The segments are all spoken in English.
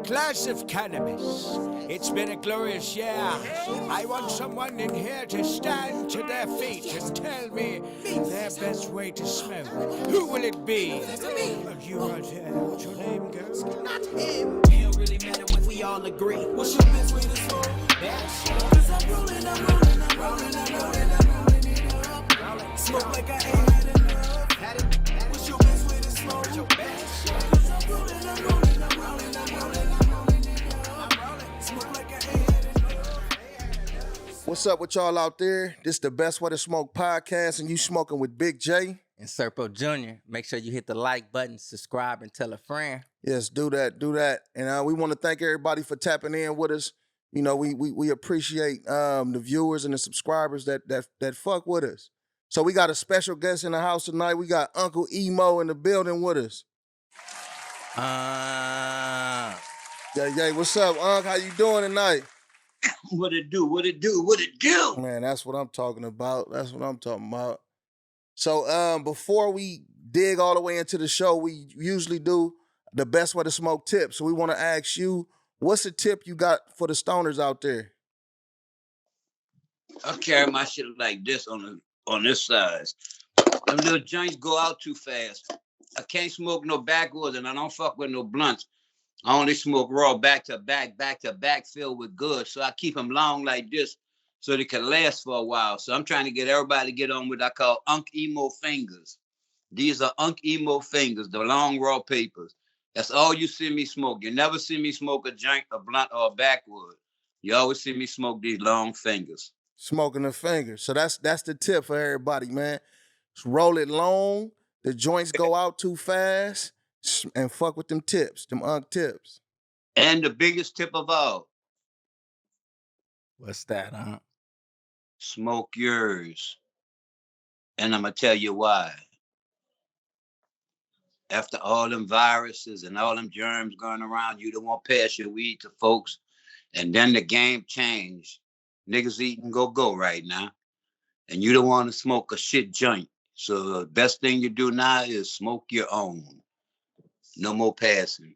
glass of cannabis. It's been a glorious year. I want someone in here to stand to their feet and tell me their best way to smoke. Who will it be? You right here. What's your name, girl? Not him. It don't really matter when we all agree. What's your best way to smoke? Cause I'm rolling it up. Smoke like I ain't had enough. What's your best way to smoke? Cause I'm rolling it up. Smoke like I ain't had enough. What's up with y'all out there? This the Best Way to Smoke podcast, and you smoking with Big J. And Serpo Jr. Make sure you hit the like button, subscribe, and tell a friend. Yes, do that. And we want to thank everybody for tapping in with us. You know, we appreciate the viewers and the subscribers that fuck with us. So we got a special guest in the house tonight. We got Uncle Emo in the building with us. Yeah, what's up, Unc? How you doing tonight? What it do? Man, that's what I'm talking about. So before we dig all the way into the show, we usually do the best way to smoke tips. So we want to ask you, what's the tip you got for the stoners out there? I carry my shit like this on this size. Them little joints go out too fast. I can't smoke no backwoods, and I don't fuck with no blunts. I only smoke raw back to back filled with goods. So I keep them long like this so they can last for a while. So I'm trying to get everybody to get on what I call Unc Emo fingers. These are Unc Emo fingers, the long raw papers. That's all you see me smoke. You never see me smoke a joint, a blunt, or a backwood. You always see me smoke these long fingers. Smoking the fingers. So that's the tip for everybody, man. Just roll it long. The joints go out too fast. And fuck with them tips, them Unc tips. And the biggest tip of all. What's that, huh? Smoke yours. And I'm going to tell you why. After all them viruses and all them germs going around, you don't want to pass your weed to folks. And then the game changed. Niggas eating go right now. And you don't want to smoke a shit joint. So the best thing you do now is smoke your own. No more passing.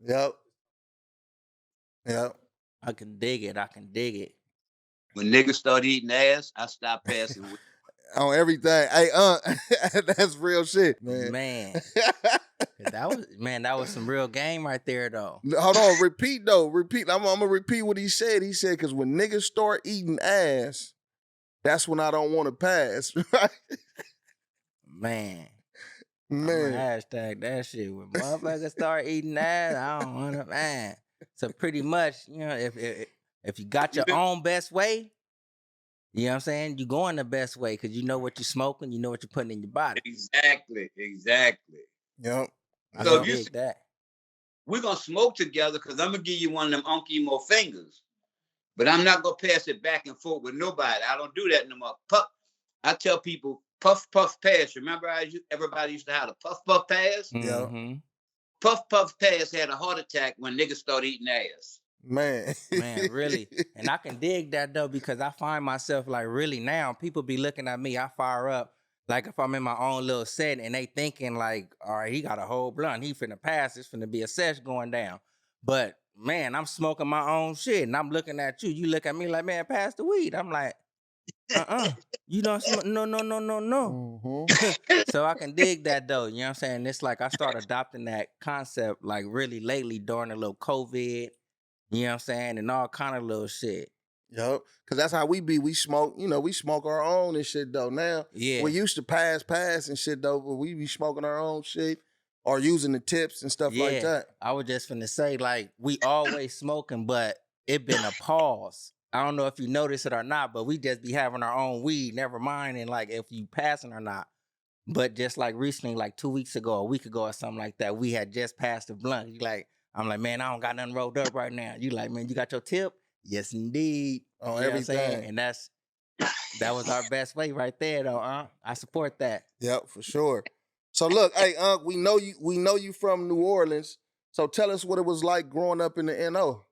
Yep. I can dig it. When niggas start eating ass, I stop passing. On everything. Hey, that's real shit, man. Man. That was some real game right there, though. Hold on, repeat. I'm going to repeat what he said. He said, because when niggas start eating ass, that's when I don't want to pass, right? Man. Hashtag that shit. When motherfuckers start eating ass, I don't want to, man. So pretty much, you know, if you got your own best way, you know what I'm saying? You going the best way because you know what you're smoking, you know what you're putting in your body. Exactly. Yep. So if you see that, we're going to smoke together because I'm going to give you one of them Unc Emo fingers. But I'm not going to pass it back and forth with nobody. I don't do that no more. I tell people, puff, puff, pass. Remember everybody used to have a puff, puff, pass? Mm-hmm. Puff, puff, pass had a heart attack when niggas started eating ass. Man, really. And I can dig that, though, because I find myself, like, really now, people be looking at me, I fire up, like, if I'm in my own little setting, and they thinking, like, all right, he got a whole blunt, he finna pass, it's finna be a sesh going down. But, man, I'm smoking my own shit, and I'm looking at you. You look at me like, man, pass the weed. I'm like, you don't smoke? No. Mm-hmm. So I can dig that, though. You know what I'm saying? It's like I started adopting that concept, like, really lately during a little COVID. You know what I'm saying? And all kind of little shit. Yep. Because that's how we be. We smoke, we smoke our own and shit, though. Now, Yeah. we used to pass and shit, though, but we be smoking our own shit or using the tips and stuff like that. I was just finna say, like, we always smoking, but it been a pause. I don't know if you notice it or not, but we just be having our own weed, never mind, and, like, if you passing or not. But just, like, recently, like 2 weeks ago, a week ago or something like that, we had just passed the blunt. I'm like, man, I don't got nothing rolled up right now. You like, man, you got your tip? Yes, indeed. On everything. And that was our best way right there, though, I support that. Yep, for sure. So look, hey, Unc, we know you from New Orleans. So tell us what it was like growing up in the NO.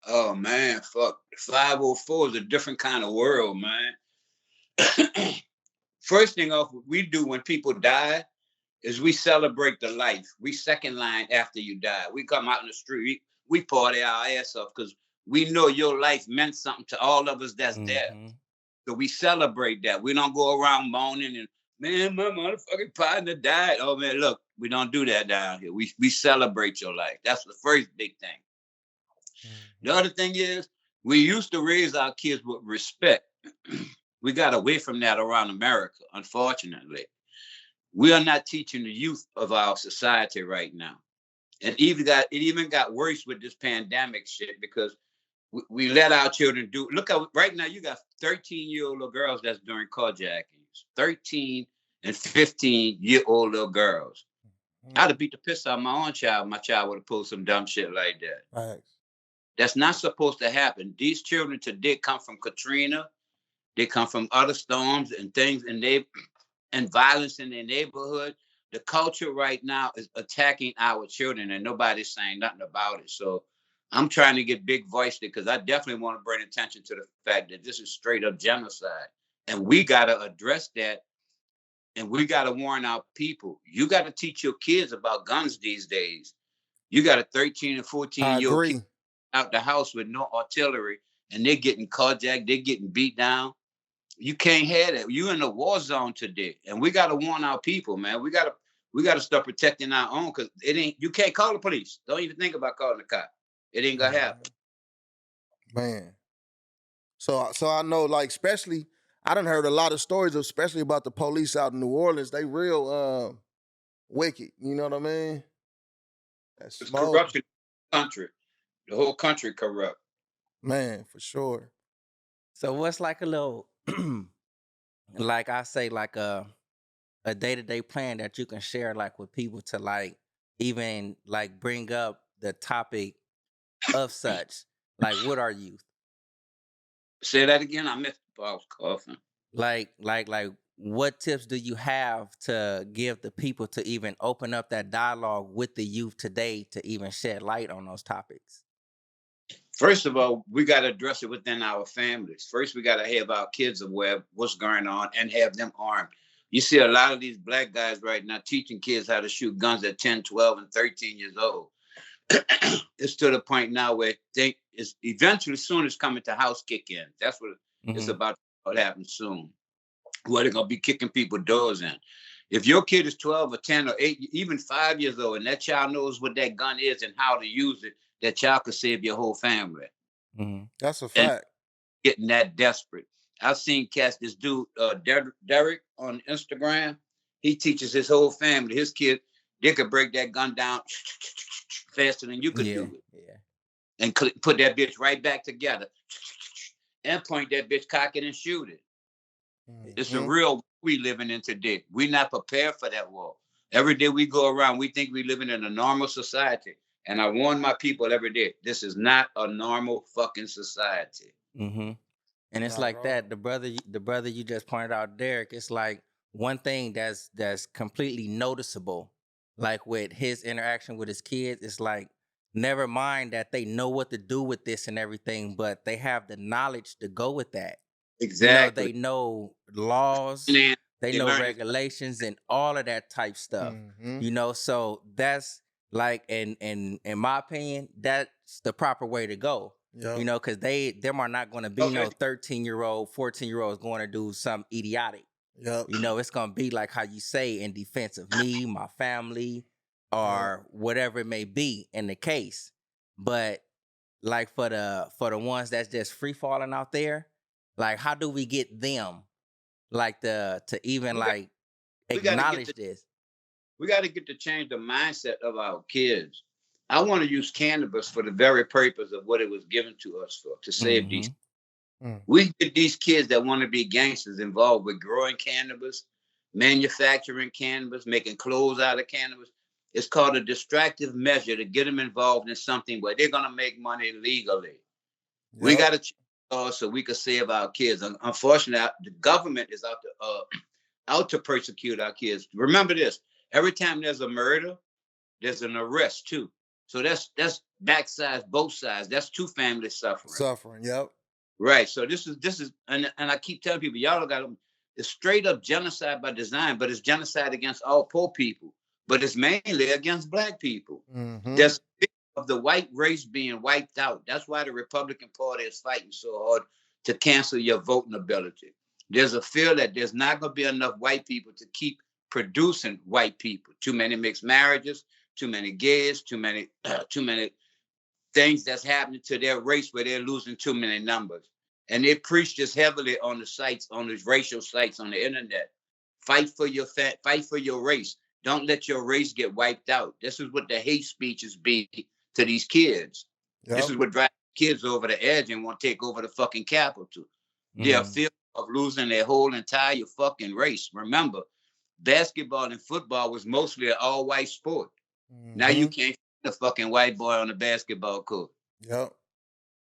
Oh, man, fuck. 504 is a different kind of world, man. First thing off, what we do when people die is we celebrate the life. We second line after you die. We come out in the street. we party our ass off because we know your life meant something to all of us that's there. So we celebrate that. We don't go around moaning and, man, my motherfucking partner died. Oh, man, look, we don't do that down here. We celebrate your life. That's the first big thing. The other thing is, we used to raise our kids with respect. We got away from that around America, unfortunately. We are not teaching the youth of our society right now. And it even got worse with this pandemic shit because we let our children do. Look at right now, you got 13-year-old little girls that's doing carjackings, 13 and 15-year-old little girls. I'd have beat the piss out of my own child. My child would have pulled some dumb shit like that. Right. That's not supposed to happen. These children today come from Katrina. They come from other storms and things, and violence in their neighborhood. The culture right now is attacking our children, and nobody's saying nothing about it. So I'm trying to get big voiced because I definitely want to bring attention to the fact that this is straight up genocide. And we got to address that. And we got to warn our people. You got to teach your kids about guns these days. You got a 13 and 14-year-old kid out the house with no artillery, and they're getting carjacked, they're getting beat down. You can't have that. You in a war zone today. And we got to warn our people, man. We got to start protecting our own because you can't call the police. Don't even think about calling the cop. It ain't gonna happen. Man. So I know, like, especially, I done heard a lot of stories, especially about the police out in New Orleans. They real wicked. You know what I mean? That's corruption in the country. The whole country corrupt. Man, for sure. So what's like a little, like I say, like a day-to-day plan that you can share like with people to like even like bring up the topic of such? Like, what are youth? Say that again. I missed. I was coughing. Like, what tips do you have to give the people to even open up that dialogue with the youth today to even shed light on those topics? First of all, we got to address it within our families. First, we got to have our kids aware of what's going on and have them armed. You see a lot of these black guys right now teaching kids how to shoot guns at 10, 12, and 13 years old. It's to the point now where it's eventually soon it's coming to house kick-ins. That's what it's about to happen soon. Where they're going to be kicking people doors in. If your kid is 12 or 10 or 8, even 5 years old, and that child knows what that gun is and how to use it, that child could save your whole family. That's a fact. And getting that desperate. I've seen cats, this dude, Derek on Instagram, he teaches his whole family, his kid, they could break that gun down faster than you could do it. Yeah. And put that bitch right back together and point that bitch, cock it and shoot it. It's a real war we living in today. We're not prepared for that war. Every day we go around, we think we're living in a normal society. And I warn my people every day, this is not a normal fucking society. And it's like that. The brother you just pointed out, Derek, it's like one thing that's completely noticeable, like with his interaction with his kids, it's like, never mind that they know what to do with this and everything, but they have the knowledge to go with that. Exactly. They know laws, they know regulations and all of that type stuff. So that's like, in my opinion, that's the proper way to go. Yep. Because them are not going to be no 13-year-old, 14-year-olds going to do something idiotic. Yep. It's going to be like how you say, in defense of me, my family, or whatever it may be in the case. But like for the ones that's just free falling out there, like how do we get them like to even like acknowledge this? We got to get to change the mindset of our kids. I want to use cannabis for the very purpose of what it was given to us for, to save these. We get these kids that want to be gangsters involved with growing cannabis, manufacturing cannabis, making clothes out of cannabis. It's called a distractive measure to get them involved in something where they're going to make money legally. Yep. We got to change laws so we can save our kids. Unfortunately, the government is out to persecute our kids. Remember this: every time there's a murder, there's an arrest too. So that's backsides, both sides. That's two families suffering. Yep. Right. So this is, and I keep telling people, y'all got it's straight up genocide by design, but it's genocide against all poor people. But it's mainly against black people. There's a big of the white race being wiped out. That's why the Republican Party is fighting so hard to cancel your voting ability. There's a fear that there's not going to be enough white people to keep producing white people. Too many mixed marriages, too many gays, too many things that's happening to their race where they're losing too many numbers. And they preach this heavily on the sites, on these racial sites on the internet. Fight for your race. Don't let your race get wiped out. This is what the hate speeches be to these kids. Yep. This is what drives kids over the edge and want to take over the fucking capital. They're fearful of losing their whole entire fucking race. Remember, basketball and football was mostly an all-white sport. Now you can't find a fucking white boy on the basketball court. Yep.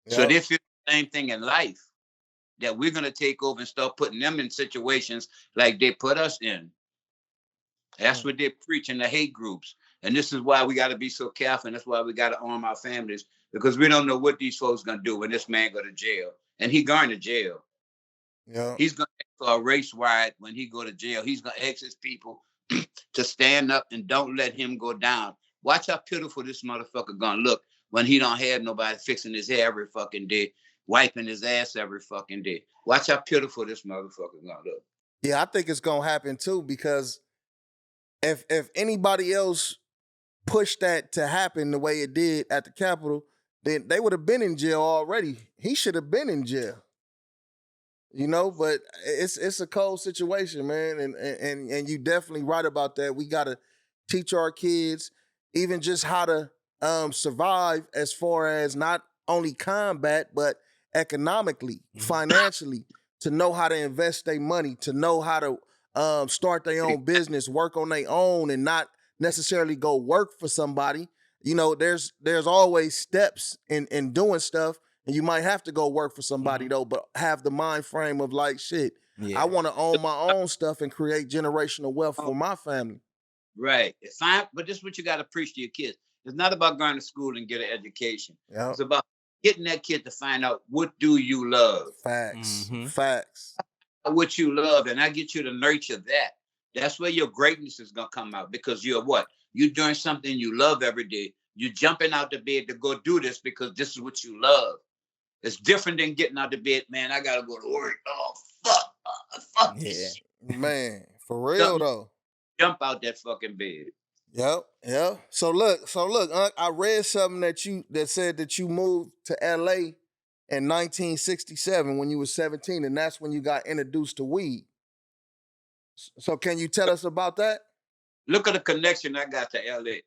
So they feel the same thing in life, that we're going to take over and start putting them in situations like they put us in. That's what they're preaching, the hate groups. And this is why we got to be so careful. And that's why we got to arm our families, because we don't know what these folks going to do when this man go to jail. And he going to jail. Yeah. He's going to ask for a race riot when he go to jail. He's going to ask his people to stand up and don't let him go down. Watch how pitiful this motherfucker going to look when he don't have nobody fixing his hair every fucking day, wiping his ass every fucking day. Watch how pitiful this motherfucker going to look. Yeah, I think it's going to happen too, because if anybody else pushed that to happen the way it did at the Capitol, then they would have been in jail already. He should have been in jail. You know, but it's a cold situation, man, and you definitely right about that. We gotta teach our kids even just how to survive, as far as not only combat but economically, financially, to know how to invest their money, to know how to start their own business, work on their own, and not necessarily go work for somebody. You know, there's always steps in doing stuff. And you might have to go work for somebody though, but have the mind frame of like, shit, I want to own my own stuff and create generational wealth for my family. Right. But this is what you got to preach to your kids. It's not about going to school and get an education. Yep. It's about getting that kid to find out, what do you love? Facts. Facts. What you love, and I get you to nurture that. That's where your greatness is going to come out, because you're what? You're doing something you love every day. You're jumping out the bed to go do this because this is what you love. It's different than getting out the bed, man. I gotta go to work. Oh, fuck this. Man, for real though. Jump out that fucking bed. Yep. So look, I read something that said that you moved to LA in 1967 when you were 17, and that's when you got introduced to weed. So can you tell us about that? Look at the connection I got to LA.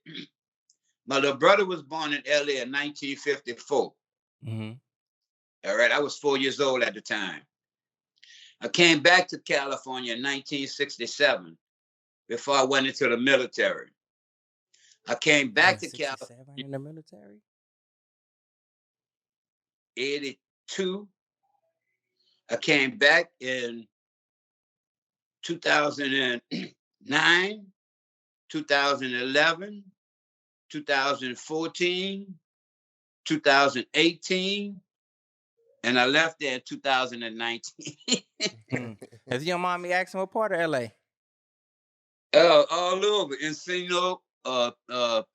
My little brother was born in LA in 1954. All right, I was 4 years old at the time. I came back to California in 1967 before I went into the military. I came back to California in the military. 82. I came back in 2009, 2011, 2014, 2018. And I left there in 2019. If you don't mind me asking, what part of LA? All over. Encino,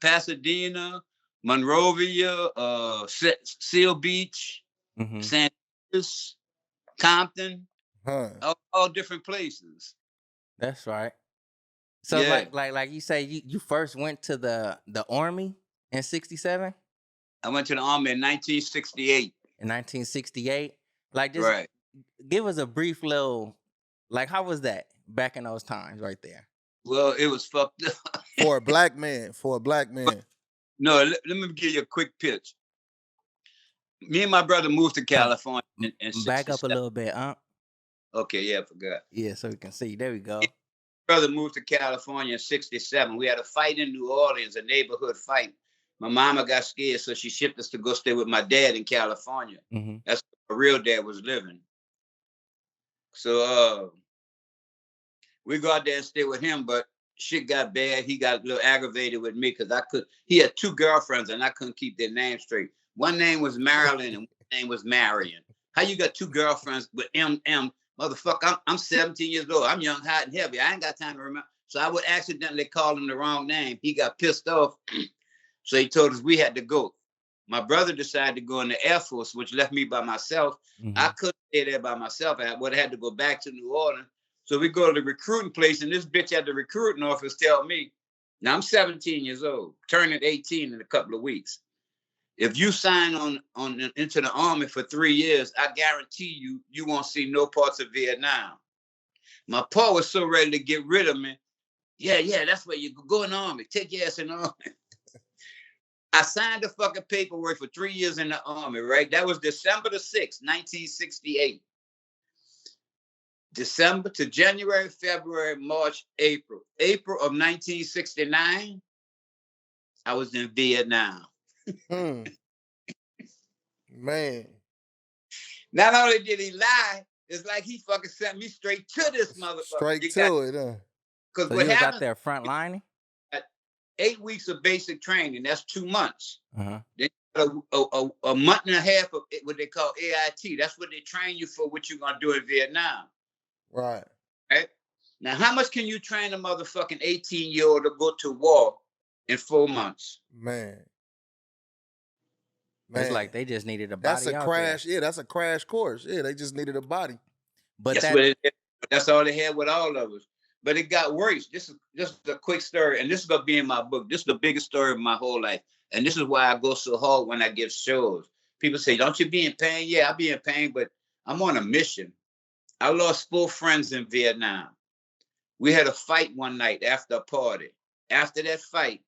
Pasadena, Monrovia, Seal Beach, San Francisco, Compton, all different places. That's right. So like you say, you first went to the Army in 67? I went to the Army in 1968. In 1968, like just give us a brief little, like how was that back in those times right there? Well, it was fucked up. For a black man. No, let me give you a quick pitch. Me and my brother moved to California in 67. Back up a little bit, Okay, yeah, I forgot. Yeah, so we can see. There we go. Brother moved to California in 67. We had a fight in New Orleans, a neighborhood fight. My mama got scared, so she shipped us to go stay with my dad in California. That's where my real dad was living. So we go out there and stay with him, but shit got bad. He got a little aggravated with me because he had two girlfriends and I couldn't keep their names straight. One name was Marilyn and one name was Marion. How you got two girlfriends with M? Motherfucker, I'm 17 years old. I'm young, hot, and heavy. I ain't got time to remember. So I would accidentally call him the wrong name. He got pissed off. So he told us we had to go. My brother decided to go in the Air Force, which left me by myself. I couldn't stay there by myself. I would have had to go back to New Orleans. So we go to the recruiting place, and this bitch at the recruiting office tell me, now I'm 17 years old, turning 18 in a couple of weeks. If you sign on into the Army for 3 years, I guarantee you won't see no parts of Vietnam. My pa was so ready to get rid of me. Yeah, that's where you go in the Army. Take your ass in the Army. I signed the fucking paperwork for 3 years in the Army, right? That was December the 6th, 1968. December to January, February, March, April. April of 1969, I was in Vietnam. Man. Not only did he lie, it's like he fucking sent me straight to this motherfucker. Straight to it, huh? Because So what you was out happened, there front lining? 8 weeks of basic training, that's 2 months. Uh-huh. Then a month and a half of what they call AIT. That's what they train you for, what you're going to do in Vietnam. Right. Right? Now, how much can you train a motherfucking 18-year-old to go to war in 4 months? Man. It's like they just needed a body. That's a crash. There. Yeah, that's a crash course. Yeah, they just needed a body. But that's all they had with all of us. But it got worse. This is just a quick story, and this is gonna be in my book. This is the biggest story of my whole life, and this is why I go so hard when I give shows. People say, "Don't you be in pain?" Yeah, I be in pain, but I'm on a mission. I lost 4 friends in Vietnam. We had a fight one night after a party. After that fight,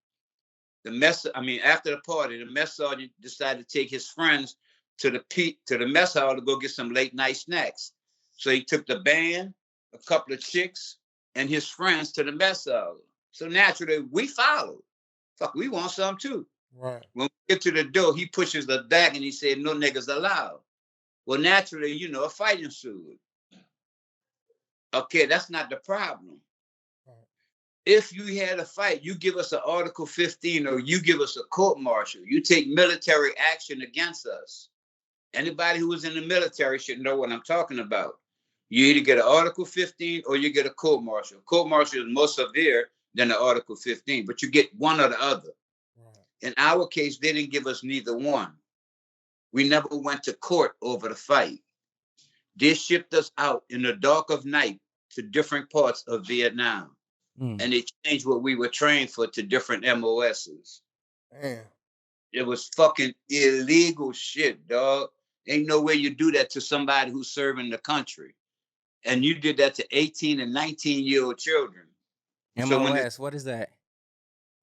after the party, the mess sergeant decided to take his friends to the mess hall to go get some late night snacks. So he took the band, a couple of chicks, and his friends to the mess hall. So naturally, we followed. Fuck, we want some too. Right. When we get to the door, he pushes us back and he said, "No niggas allowed." Well, naturally, a fight ensued. Okay, that's not the problem. If you had a fight, you give us an Article 15 or you give us a court martial. You take military action against us. Anybody who was in the military should know what I'm talking about. You either get an Article 15 or you get a court martial. Court martial is more severe than the Article 15, but you get one or the other. Right. In our case, they didn't give us neither one. We never went to court over the fight. They shipped us out in the dark of night to different parts of Vietnam. And they changed what we were trained for to different MOSs. Man. It was fucking illegal shit, dog. Ain't no way you do that to somebody who's serving the country. And you did that to 18 and 19-year-old children. MOS, so what is that?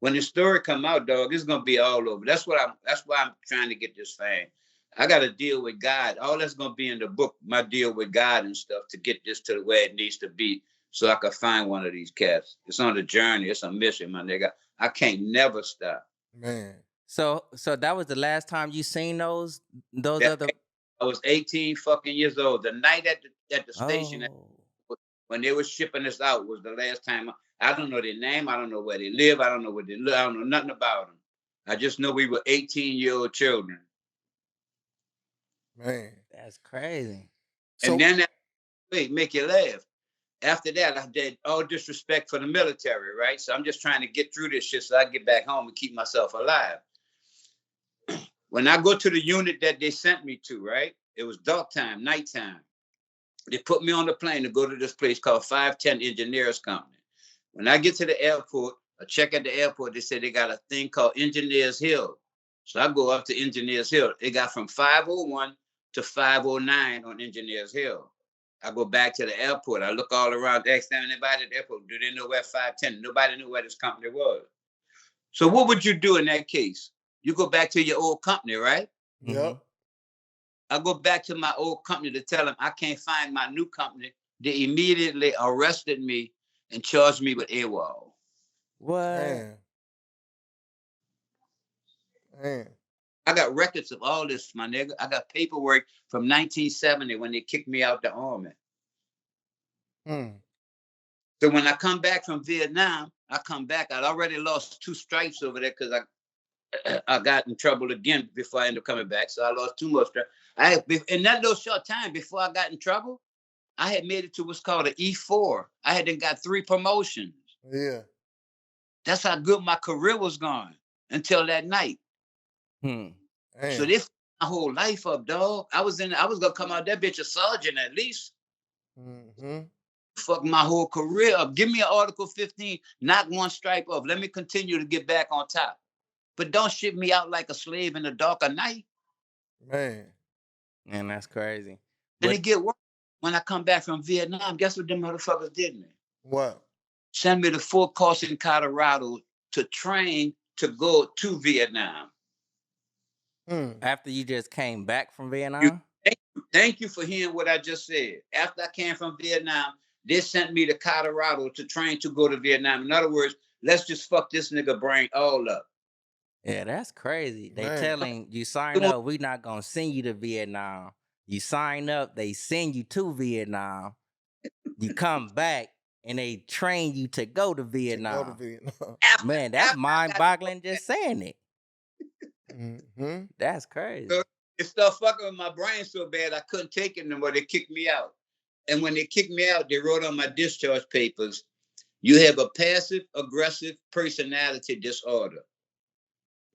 When the story come out, dog, it's gonna be all over. That's why I'm trying to get this fame. I got to deal with God. All that's gonna be in the book, my deal with God and stuff, to get this to where it needs to be, so I could find one of these cats. It's on the journey. It's a mission, my nigga. I can't never stop. Man. So that was the last time you seen those other. I was 18 fucking years old. The night at the station when they were shipping us out was the last time. I don't know their name. I don't know where they live. I don't know what they live. I don't know nothing about them. I just know we were 18-year-old children. Man, that's crazy. And then make you laugh. After that, I did all disrespect for the military, right? So I'm just trying to get through this shit so I get back home and keep myself alive. When I go to the unit that they sent me to, right? It was dark time, nighttime. They put me on the plane to go to this place called 510 Engineers Company. When I get to the airport, I check at the airport, they said they got a thing called Engineers Hill. So I go up to Engineers Hill. It got from 501 to 509 on Engineers Hill. I go back to the airport. I look all around, ask anybody at the airport, do they know where 510? Nobody knew where this company was. So what would you do in that case? You go back to your old company, right? Yep. I go back to my old company to tell them I can't find my new company. They immediately arrested me and charged me with AWOL. What? Man. I got records of all this, my nigga. I got paperwork from 1970 when they kicked me out the Army. So when I come back from Vietnam, I'd already lost 2 stripes over there because I got in trouble again before I ended up coming back. So I lost 2 more stripes. In that little short time before I got in trouble, I had made it to what's called an E4. I had got 3 promotions. Yeah. That's how good my career was going. until that night. Hmm. Man. So they fucked my whole life up, dog. I was gonna come out that bitch a sergeant at least. Mm-hmm. Fuck my whole career up. Give me an Article 15, knock one stripe off. Let me continue to get back on top. But don't ship me out like a slave in the dark of night. Man. Man, that's crazy. And But it get worse. When I come back from Vietnam, guess what them motherfuckers did to me? What? Send me to Fort Carson, Colorado to train to go to Vietnam. after you just came back from You, Vietnam? thank you for hearing what I just said. After I came from Vietnam, they sent me to Colorado to train to go to Vietnam. In other words, let's just fuck this nigga brain all up. Yeah, that's crazy. They Man. telling you sign up, we not gonna send you to Vietnam. You sign up, they send you to Vietnam. You come back and they train you to go to Vietnam. To go to Vietnam. Man, that's mind-boggling just saying it. Mm-hmm. That's crazy. So it started fucking with my brain so bad I couldn't take it anymore. They kicked me out. And when they kicked me out, they wrote on my discharge papers, you have a passive-aggressive personality disorder.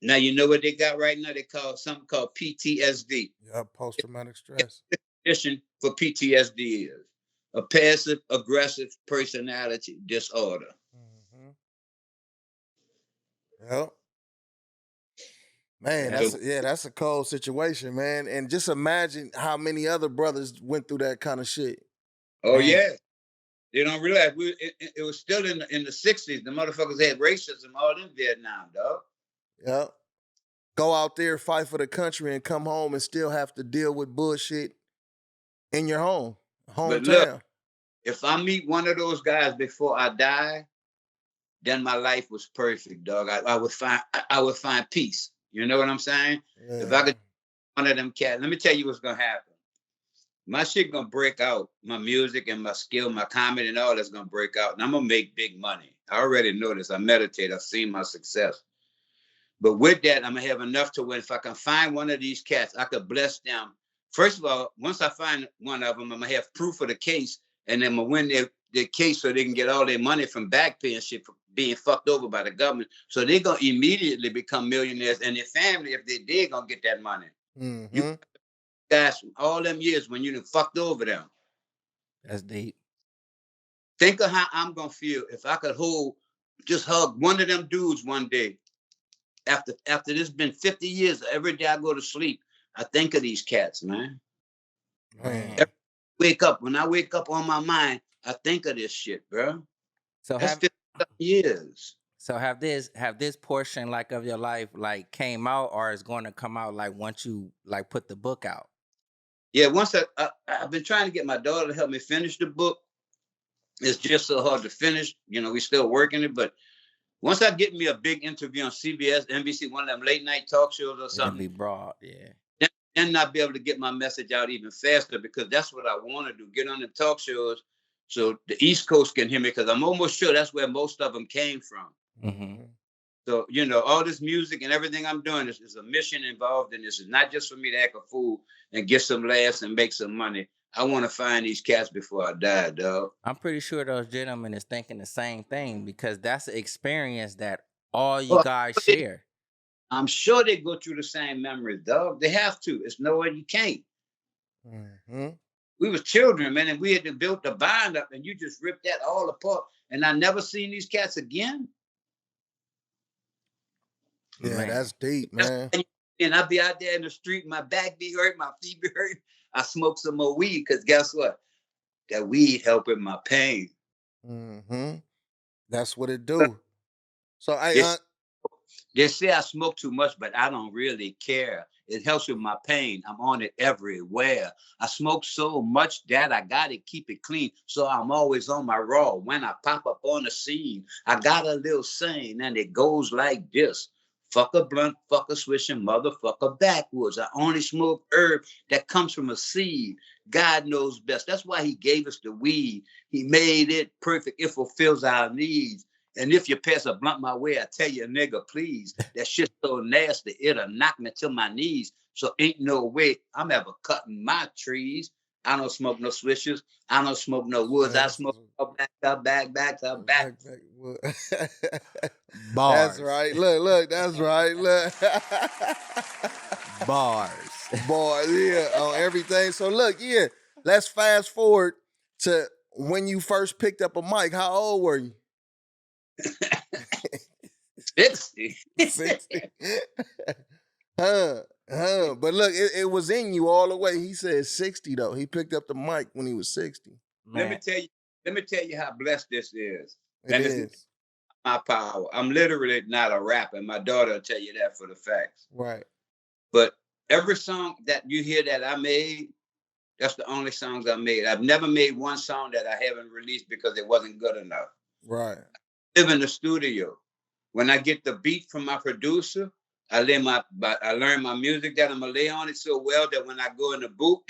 Now, you know what they got right now? They call something called PTSD. Yeah, post-traumatic stress. Definition for PTSD is a passive-aggressive personality disorder. Mm-hmm. Yep. Man, that's a cold situation, man. And just imagine how many other brothers went through that kind of shit. Oh, Man. yeah. They don't realize it was still in the 60s. The motherfuckers had racism all in Vietnam, dog. Yep. Go out there, fight for the country, and come home and still have to deal with bullshit in your hometown. But look, if I meet one of those guys before I die, then my life was perfect, dog. I would find peace. You know what I'm saying? Yeah. If I could one of them cats, let me tell you what's gonna happen. My shit gonna break out. My music and my skill, my comedy and all that's gonna break out. And I'm gonna make big money. I already know this. I meditate. I've seen my success. But with that, I'm gonna have enough to where if I can find one of these cats, I could bless them. First of all, once I find one of them, I'm gonna have proof of the case, and then I'm gonna win their case so they can get all their money from back pay and shit for being fucked over by the government. So they're gonna immediately become millionaires, and their family, if they did, gonna get that monny. Mm-hmm. You guys, all them years when you done fucked over them. That's deep. Think of how I'm gonna feel if I could just hug one of them dudes one day. After this been 50 years, every day I go to sleep, I think of these cats, man. Man. When I wake up on my mind, I think of this shit, bro. So That's 50 years. So have this portion like of your life like came out or is going to come out like once you like put the book out? Yeah, once I've been trying to get my daughter to help me finish the book. It's just so hard to finish. You know, we still working it, but once I get me a big interview on CBS, NBC, one of them late night talk shows or something, It'll be broad, yeah. Then I'll be able to get my message out even faster because that's what I want to do. Get on the talk shows so the East Coast can hear me because I'm almost sure that's where most of them came from. Mm-hmm. So, you know, all this music and everything I'm doing is a mission involved in this. It's not just for me to act a fool and get some laughs and make some money. I want to find these cats before I die, dog. I'm pretty sure those gentlemen is thinking the same thing because that's an experience that all you guys share. I'm sure they go through the same memories, dog. They have to. It's no way you can't. Mm-hmm. We was children, man, and we had to build the bond up, and you just ripped that all apart. And I never seen these cats again. Yeah, Man. that's deep, man. And I'd be out there in the street, my back be hurt, my feet be hurt. I smoke some more weed, because guess what? That weed helping my pain. Mm-hmm. That's what it do. So They say I smoke too much, but I don't really care. It helps with my pain. I'm on it everywhere. I smoke so much that I gotta keep it clean. So I'm always on my raw. When I pop up on the scene, I got a little saying, and it goes like this. Fuck a blunt, fuck a swishing motherfucker backwoods. I only smoke herb that comes from a seed. God knows best. That's why he gave us the weed. He made it perfect. It fulfills our needs. And if you pass a blunt my way, I tell you, nigga, please. That shit's so nasty, it'll knock me to my knees. So ain't no way I'm ever cutting my trees. I don't smoke no swishers. I don't smoke no woods. I smoke back to back, back to back. Bars. That's right. Look, that's right. Look. Bars. Boy, yeah, on everything. So look, yeah, let's fast forward to when you first picked up a mic. How old were you? 60. 60. But look, it was in you all the way. He said 60 though. He picked up the mic when he was 60. Let me tell you how blessed this is. It is. My power. I'm literally not a rapper. My daughter will tell you that for the facts. Right. But every song that you hear that I made, that's the only songs I made. I've never made one song that I haven't released because it wasn't good enough. Right. I live in the studio. When I get the beat from my producer, I learn my music that I'm gonna lay on it so well that when I go in the booth,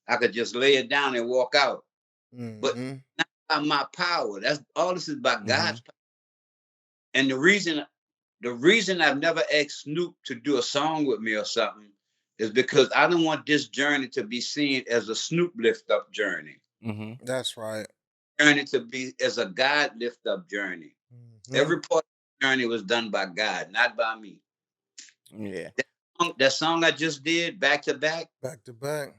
I could just lay it down and walk out. Mm-hmm. But not by my power. That's all. This is about God's power. And the reason I've never asked Snoop to do a song with me or something is because I don't want this journey to be seen as a Snoop lift up journey. Mm-hmm. That's right. Journey to be as a God lift up journey. Mm-hmm. Every part of the journey was done by God, not by me. Yeah. That song I just did, back to back. Back to back.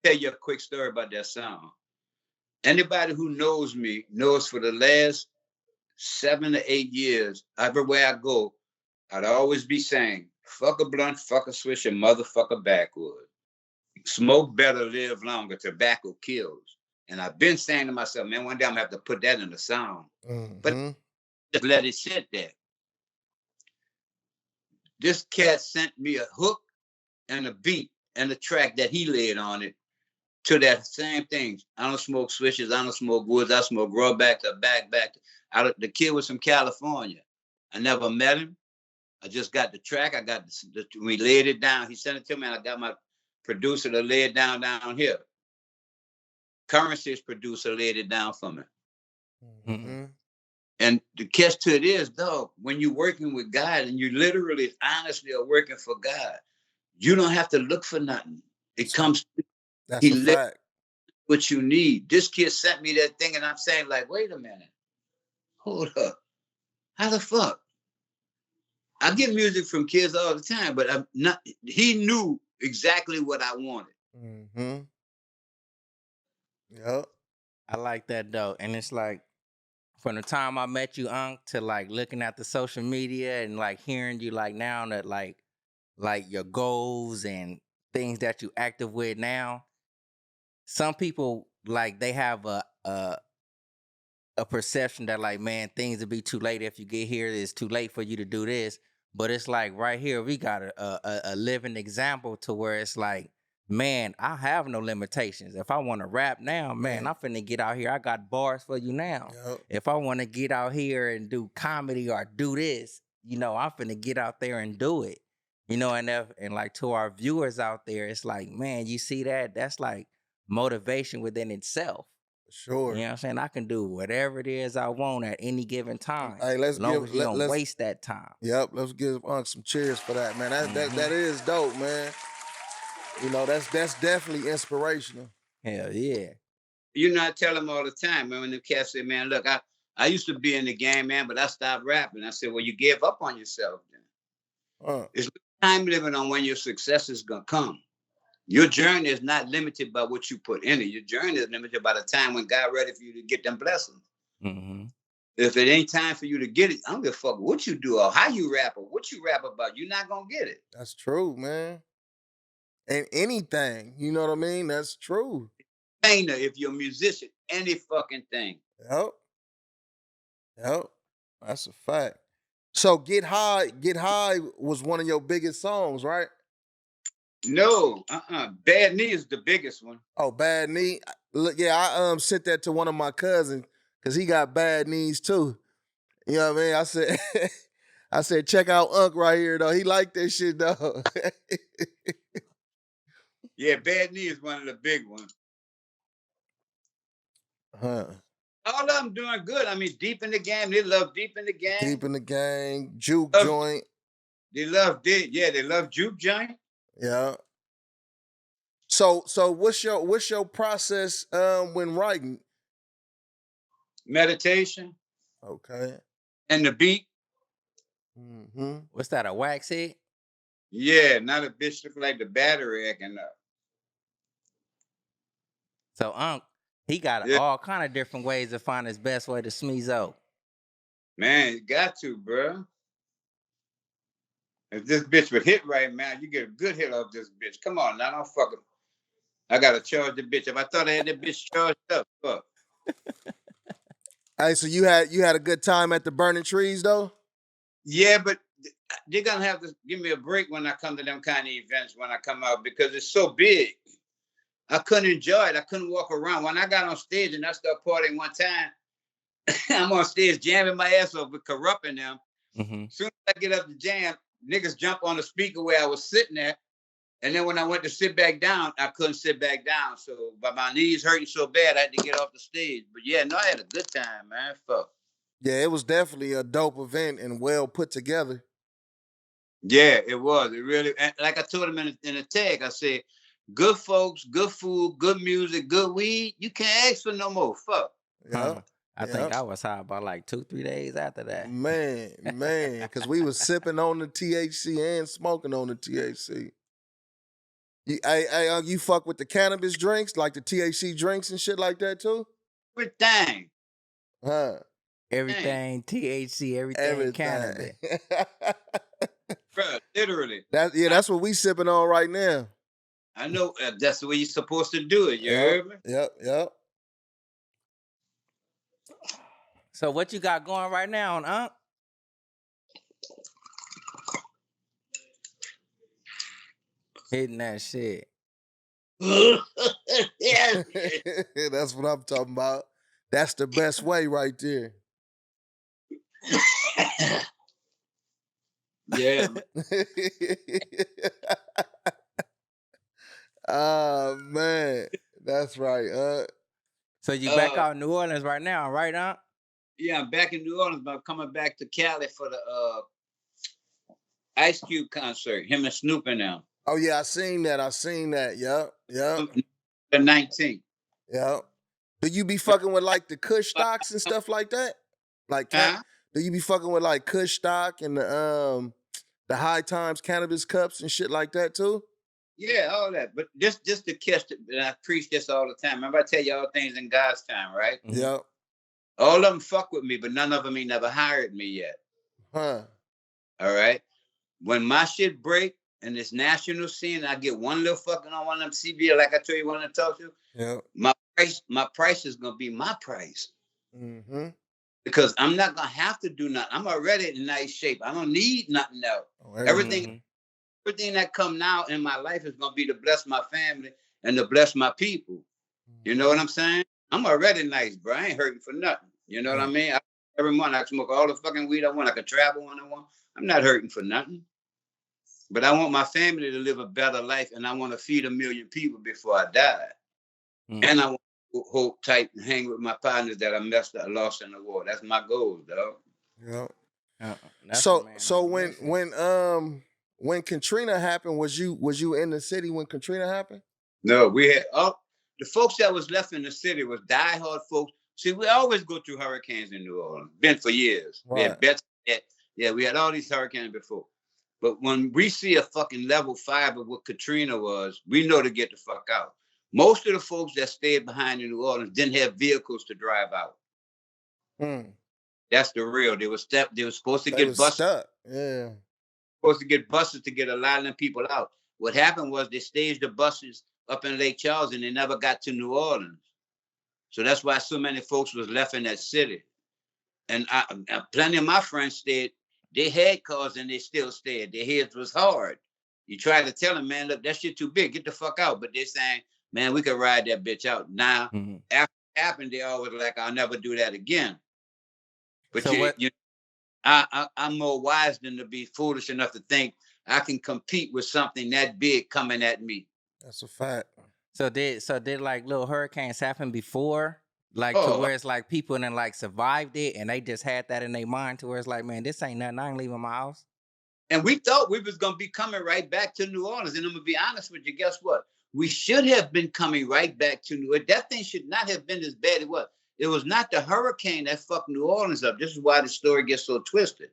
Tell you a quick story about that song. Anybody who knows me knows for the last 7 to 8 years, everywhere I go, I'd always be saying, fuck a blunt, fuck a swish, and motherfucker backwood. Smoke better, live longer. Tobacco kills. And I've been saying to myself, man, one day I'm gonna have to put that in the song. Mm-hmm. But just let it sit there. This cat sent me a hook and a beat and a track that he laid on it to that same thing. I don't smoke swishes. I don't smoke woods. I smoke raw back to back. The kid was from California. I never met him. I just got the track. I got we laid it down. He sent it to me, and I got my producer to lay it down here. Currency's producer laid it down for me. Mm-hmm. And the catch to it is, dog, when you're working with God and you literally, honestly are working for God, you don't have to look for nothing. It comes. That's a fact. What you need. This kid sent me that thing, and I'm saying, like, wait a minute. Hold up. How the fuck? I get music from kids all the time, but I'm not. He knew exactly what I wanted. Mm-hmm. Yep. I like that though. And it's like from the time I met you, Unc, to like looking at the social media and like hearing you like now that like your goals and things that you active with now. Some people like they have a perception that like, man, things will be too late if you get here. It's too late for you to do this. But it's like right here, we got a living example to where it's like, man, I have no limitations. If I want to rap now, man, I'm finna get out here. I got bars for you now. Yep. If I want to get out here and do comedy or do this, you know, I'm finna get out there and do it. You know, and like to our viewers out there, it's like, man, you see that? That's like motivation within itself. Sure. You know what I'm saying? I can do whatever it is I want at any given time. Hey, as long as you don't waste that time. Yep, let's give Unc some cheers for that, man. That is dope, man. You know, that's definitely inspirational. Hell yeah. You know, I tell them all the time, man, when the cats say, man, look, I used to be in the game, man, but I stopped rapping. I said, well, you gave up on yourself then. It's time living on when your success is going to come. Your journey is not limited by what you put in it. Your journey is limited by the time when God ready for you to get them blessings. Mm-hmm. If it ain't time for you to get it, I don't give a fuck what you do or how you rap or what you rap about. You're not going to get it. That's true, man. And anything, you know what I mean? That's true. Painter, if you're a musician, any fucking thing. Yep. That's a fact. So Get High was one of your biggest songs, right? No, Bad Knee is the biggest one. Oh, Bad Knee. Look, yeah, I sent that to one of my cousins because he got bad knees too. You know what I mean? I said, check out Unc right here though. He liked that shit though. Yeah, Bad Knee is one of the big ones. All of them doing good. I mean, Deep in the Game. They love Deep in the Game. Deep in the Game. Juke Joint. They love Juke Joint. Yeah. So what's your process when writing? Meditation Okay. and the beat. Mm-hmm. What's that? A wax head? Yeah, not a bitch look like the battery acting up. So he got Yeah, all kind of different ways to find his best way to smeeze out. man, you got to, bro. If this bitch would hit right, man, you get a good hit off this bitch. Come on, now don't fuck it. I gotta charge the bitch. If I thought I had that bitch charged up, fuck. Hey, so you had a good time at the burning trees though? Yeah, but they're gonna have to give me a break when I come to them kind of events when I come out because it's so big. I couldn't enjoy it. I couldn't walk around. When I got on stage and I started partying one time, I'm on stage jamming my ass off with corrupting them. Mm-hmm. Soon as I get up to jam, niggas jump on the speaker where I was sitting at. And then when I went to sit back down, I couldn't sit back down. So, but my knees hurting so bad, I had to get off the stage. But yeah, no, I had a good time, man. Fuck. Yeah, it was definitely a dope event and well put together. Yeah, it was. It really, like I told him in the tag, I said, good folks, good food, good music, good weed. You can't ask for no more. Fuck. Yeah. I think I was high about like 2-3 days after that. Man, because we was sipping on the THC and smoking on the THC. You fuck with the cannabis drinks, like the THC drinks and shit like that too? Everything. Huh. Everything THC, everything cannabis. Bro, literally. That's what we sipping on right now. I know that's the way you're supposed to do it. You heard me? Yep. So what you got going right now on Unc? Hitting that shit. Yeah. That's what I'm talking about. That's the best way right there. Yeah. Oh man, that's right. So you back out in New Orleans right now, right, Unc? Yeah, I'm back in New Orleans, but I'm coming back to Cali for the Ice Cube concert. Him and Snoop and them. Oh yeah, I seen that. Yep. The 19th. Yep. Do you be fucking with like the Kush stocks and stuff like that? Like, do you be fucking with like Kush stock and the High Times cannabis cups and shit like that too? Yeah, all that. But just to catch it, and I preach this all the time. Remember I tell you all things in God's time, right? Yep. All of them fuck with me, but none of them ain't never hired me yet. Huh. All right. When my shit break in this national scene, I get one little fucking on one of them CBA, like I told you when I talk to. Yeah. My price is gonna be my price. Mm-hmm. Because I'm not gonna have to do nothing. I'm already in nice shape. I don't need nothing else. Everything that come now in my life is gonna be to bless my family and to bless my people. You know what I'm saying? I'm already nice, bro. I ain't hurting for nothing. You know what I mean? Every month I can smoke all the fucking weed I want. I can travel when I want. I'm not hurting for nothing. But I want my family to live a better life, and I want to feed 1 million people before I die. And I want to hold tight and hang with my partners that I lost in the war. That's my goal, dog. Yeah. So when Katrina happened, was you in the city when Katrina happened? No, we had the folks that was left in the city was diehard folks. See, we always go through hurricanes in New Orleans. Been for years. Right. We had Betsy. Yeah, we had all these hurricanes before. But when we see a fucking level 5 of what Katrina was, we know to get the fuck out. Most of the folks that stayed behind in New Orleans didn't have vehicles to drive out. That's the real. They were supposed to get buses. Stuck. Yeah. Supposed to get buses to get a lot of them people out. What happened was they staged the buses up in Lake Charles and they never got to New Orleans. So that's why so many folks was left in that city. And plenty of my friends stayed. They had cars and they still stayed. Their heads was hard. You try to tell them, man, look, that shit too big. Get the fuck out. But they're saying, man, we could ride that bitch out. Now, after it happened, they always like, I'll never do that again. But so I'm more wise than to be foolish enough to think I can compete with something that big coming at me. That's a fact. So did like little hurricanes happen before? Like to where it's like people then like survived it and they just had that in their mind to where it's like, man, this ain't nothing. I ain't leaving my house. And we thought we was gonna be coming right back to New Orleans. And I'm gonna be honest with you, guess what? we should have been coming right back to New Orleans. That thing should not have been as bad as it was. It was not the hurricane that fucked New Orleans up. This is why the story gets so twisted.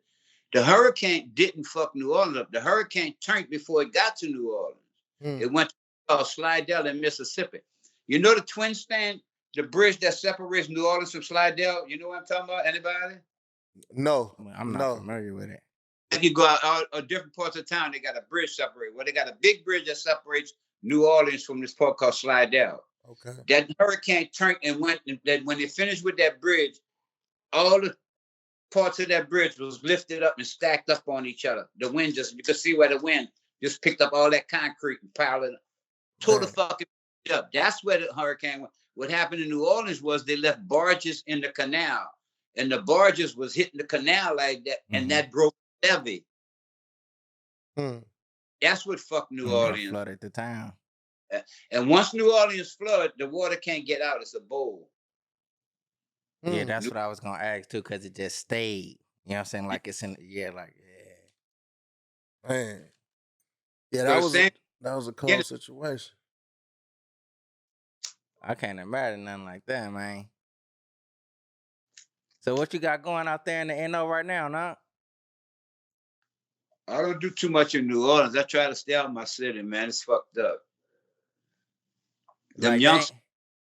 The hurricane didn't fuck New Orleans up. The hurricane turned before it got to New Orleans. It went to Slidell in Mississippi. You know the twin stand, the bridge that separates New Orleans from Slidell? You know what I'm talking about? Anybody? No. I'm not familiar with it. If you go out different parts of town, they got a bridge separate. Well, they got a big bridge that separates New Orleans from this part called Slidell. Okay. That hurricane turned and went. That when they finished with that bridge, all the parts of that bridge was lifted up and stacked up on each other. The wind you could see where the wind just picked up all that concrete and piled it up. Total fucking up. That's where the hurricane went. What happened in New Orleans was they left barges in the canal, and the barges was hitting the canal like that, and that broke the levee. That's what fucked New Orleans. Flooded the town. And once New Orleans flood, the water can't get out. It's a bowl. Yeah, that's what I was gonna ask too, because it just stayed. You know what I'm saying? Like it's in Man. Yeah, that was a cold situation. I can't imagine nothing like that, man. So what you got going out there in the NO right now, nah? I don't do too much in New Orleans. I try to stay out of my city, man. It's fucked up. Them Like, youngsters.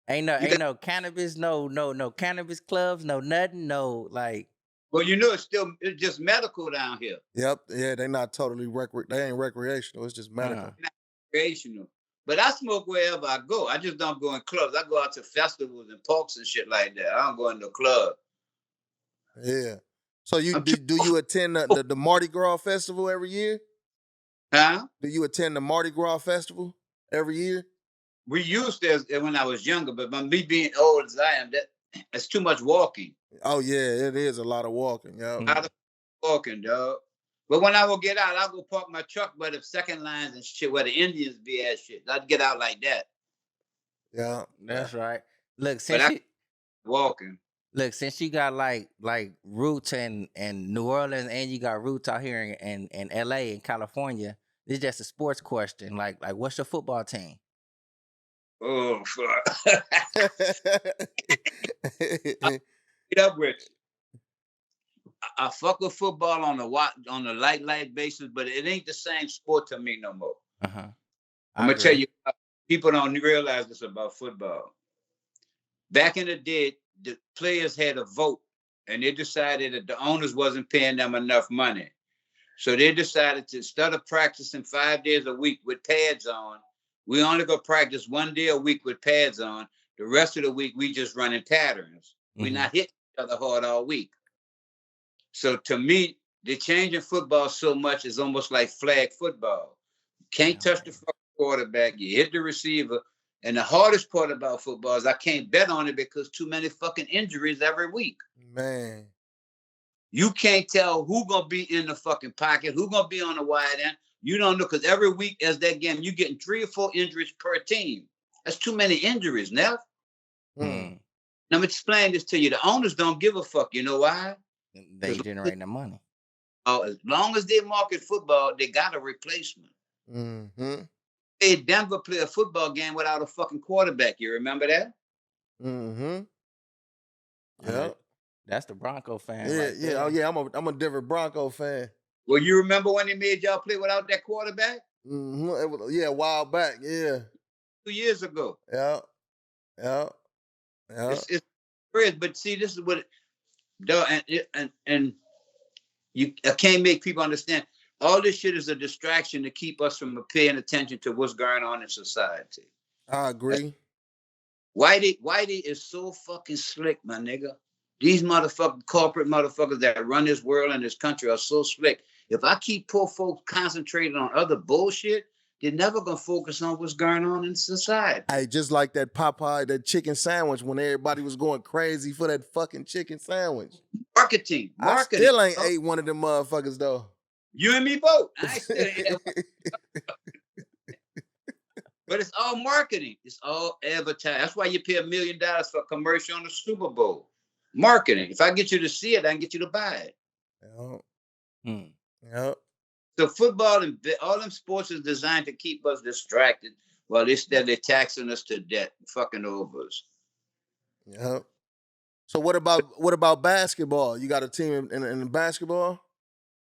Ain't no cannabis, no cannabis clubs, no nothing, no like. Well, you know, it's just medical down here. Yep. Yeah, they not totally they ain't recreational. It's just medical. Not recreational. But I smoke wherever I go. I just don't go in clubs. I go out to festivals and parks and shit like that. I don't go in the club. Yeah. So do you attend the Mardi Gras festival every year? Huh? Do you attend the Mardi Gras festival every year? We used to when I was younger, but by me being old as I am, that's too much walking. Oh yeah, it is a lot of walking. Yeah, a lot of walking, dog. But when I will get out, I'll go park my truck by the second lines and shit where the Indians be at shit. I'd get out like that. Yeah, that's right. Look, walking. Look, since you got like roots in New Orleans and you got roots out here in LA and California, this is just a sports question. Like what's your football team? Oh fuck. Get up with it. I fuck with football on a light basis, but it ain't the same sport to me no more. I'm gonna tell you, people don't realize this about football. Back in the day, the players had a vote, and they decided that the owners wasn't paying them enough money, so they decided to instead of practicing 5 days a week with pads on, we only go practice 1 day a week with pads on. The rest of the week we just running patterns. We not hitting each other hard all week. So to me, the change in football so much is almost like flag football. You can't touch the quarterback. You hit the receiver. And the hardest part about football is I can't bet on it because too many fucking injuries every week. Man. You can't tell who gonna be in the fucking pocket, who gonna be on the wide end. You don't know because every week as that game, you're getting 3 or 4 injuries per team. That's too many injuries, Nev. Let me explain this to you. The owners don't give a fuck. You know why? They generate the money. Oh, as long as they market football, they got a replacement. Hey, Denver play a football game without a fucking quarterback. You remember that? Yeah. That's the Bronco fan. Yeah, right there. Oh yeah, I'm a Denver Bronco fan. Well, you remember when they made y'all play without that quarterback? It was, a while back. Yeah. 2 years ago. Yeah. It's crazy, but see, this is what and I can't make people understand. All this shit is a distraction to keep us from paying attention to what's going on in society. I agree. Whitey is so fucking slick, my nigga. These motherfucking corporate motherfuckers that run this world and this country are so slick. If I keep poor folks concentrated on other bullshit, they're never gonna focus on what's going on in society. Hey, just like that Popeye, that chicken sandwich when everybody was going crazy for that fucking chicken sandwich. Marketing. I still ain't ate one of them motherfuckers though. You and me both. I still ain't But it's all marketing. It's all advertising. That's why you pay $1 million for a commercial on the Super Bowl. Marketing. If I get you to see it, I can get you to buy it. So football and all them sports is designed to keep us distracted Well, they steadily taxing us to debt, fucking over us. Yep. So what about basketball? You got a team in basketball?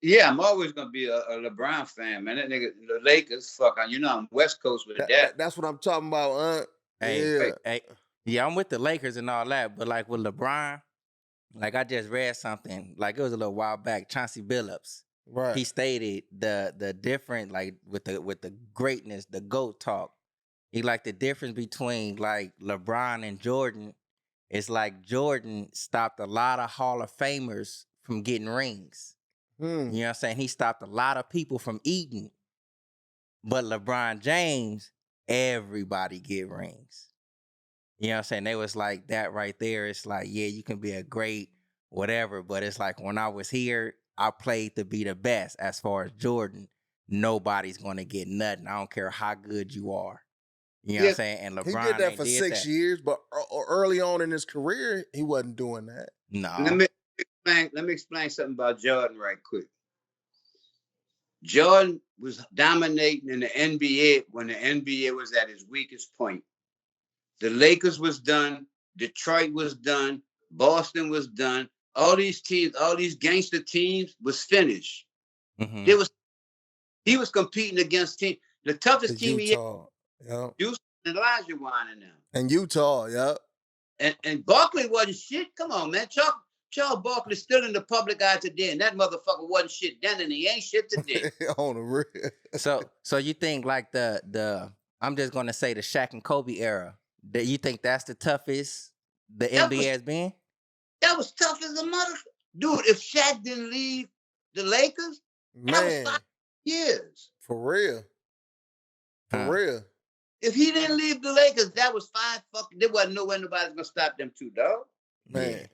Yeah, I'm always gonna be a LeBron fan, man. That nigga, the Lakers, fuck. You know, I'm West Coast with that. That's what I'm talking about, Hey, Yeah. hey, yeah, I'm with the Lakers and all that, but like with LeBron, like I just read something, like it was a little while back. Chauncey Billups, Right. he stated the different, like with the greatness, the GOAT talk. He like the difference between like LeBron and Jordan is like Jordan stopped a lot of Hall of Famers from getting rings. You know what I'm saying? He stopped a lot of people from eating. But LeBron James, everybody get rings. You know what I'm saying? They was like that right there. It's like, yeah, you can be a great whatever, but it's like when I was here, I played to be the best. As far as Jordan, nobody's gonna get nothing. I don't care how good you are. You know what I'm saying? And He LeBron did that ain't for did 6 that. years, but early on in his career, he wasn't doing that. No. Let me explain something about Jordan right quick. Jordan was dominating in the NBA when the NBA was at its weakest point. The Lakers was done. Detroit was done. Boston was done. All these teams, all these gangster teams was finished. Mm-hmm. He was competing against teams. The toughest team Utah, he had, Houston and Elijah Wine and them. And Utah, yep. And Barkley wasn't shit. Come on, man. Charles Barkley's still in the public eye today, and that motherfucker wasn't shit then, and he ain't shit today. On the real. So you think like the I'm just gonna say the Shaq and Kobe era, that you think that's the toughest the NBA has been? That was tough as a mother. Dude, if Shaq didn't leave the Lakers, that was 5 years. For real. For real. If he didn't leave the Lakers, that was 5 fucking. There wasn't nowhere nobody's gonna stop them two, dog. Man. Yeah.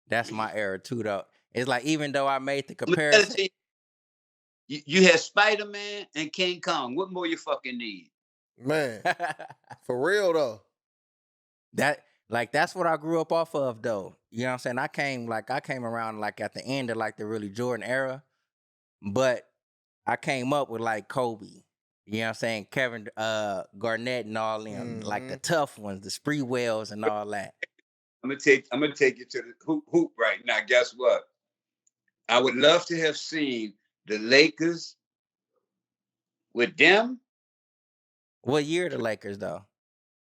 That's my era too, though. It's like even though I made the comparison, you had Spider-Man and King Kong. What more you fucking need? Man. For real though. That's what I grew up off of, though. You know what I'm saying? I came around like at the end of like the really Jordan era, but I came up with like Kobe. You know what I'm saying? Kevin Garnett and all them, like the tough ones, the Spreewells and all that. I'm gonna take you to the hoop right now. Guess what? I would love to have seen the Lakers with them. What year the Lakers though?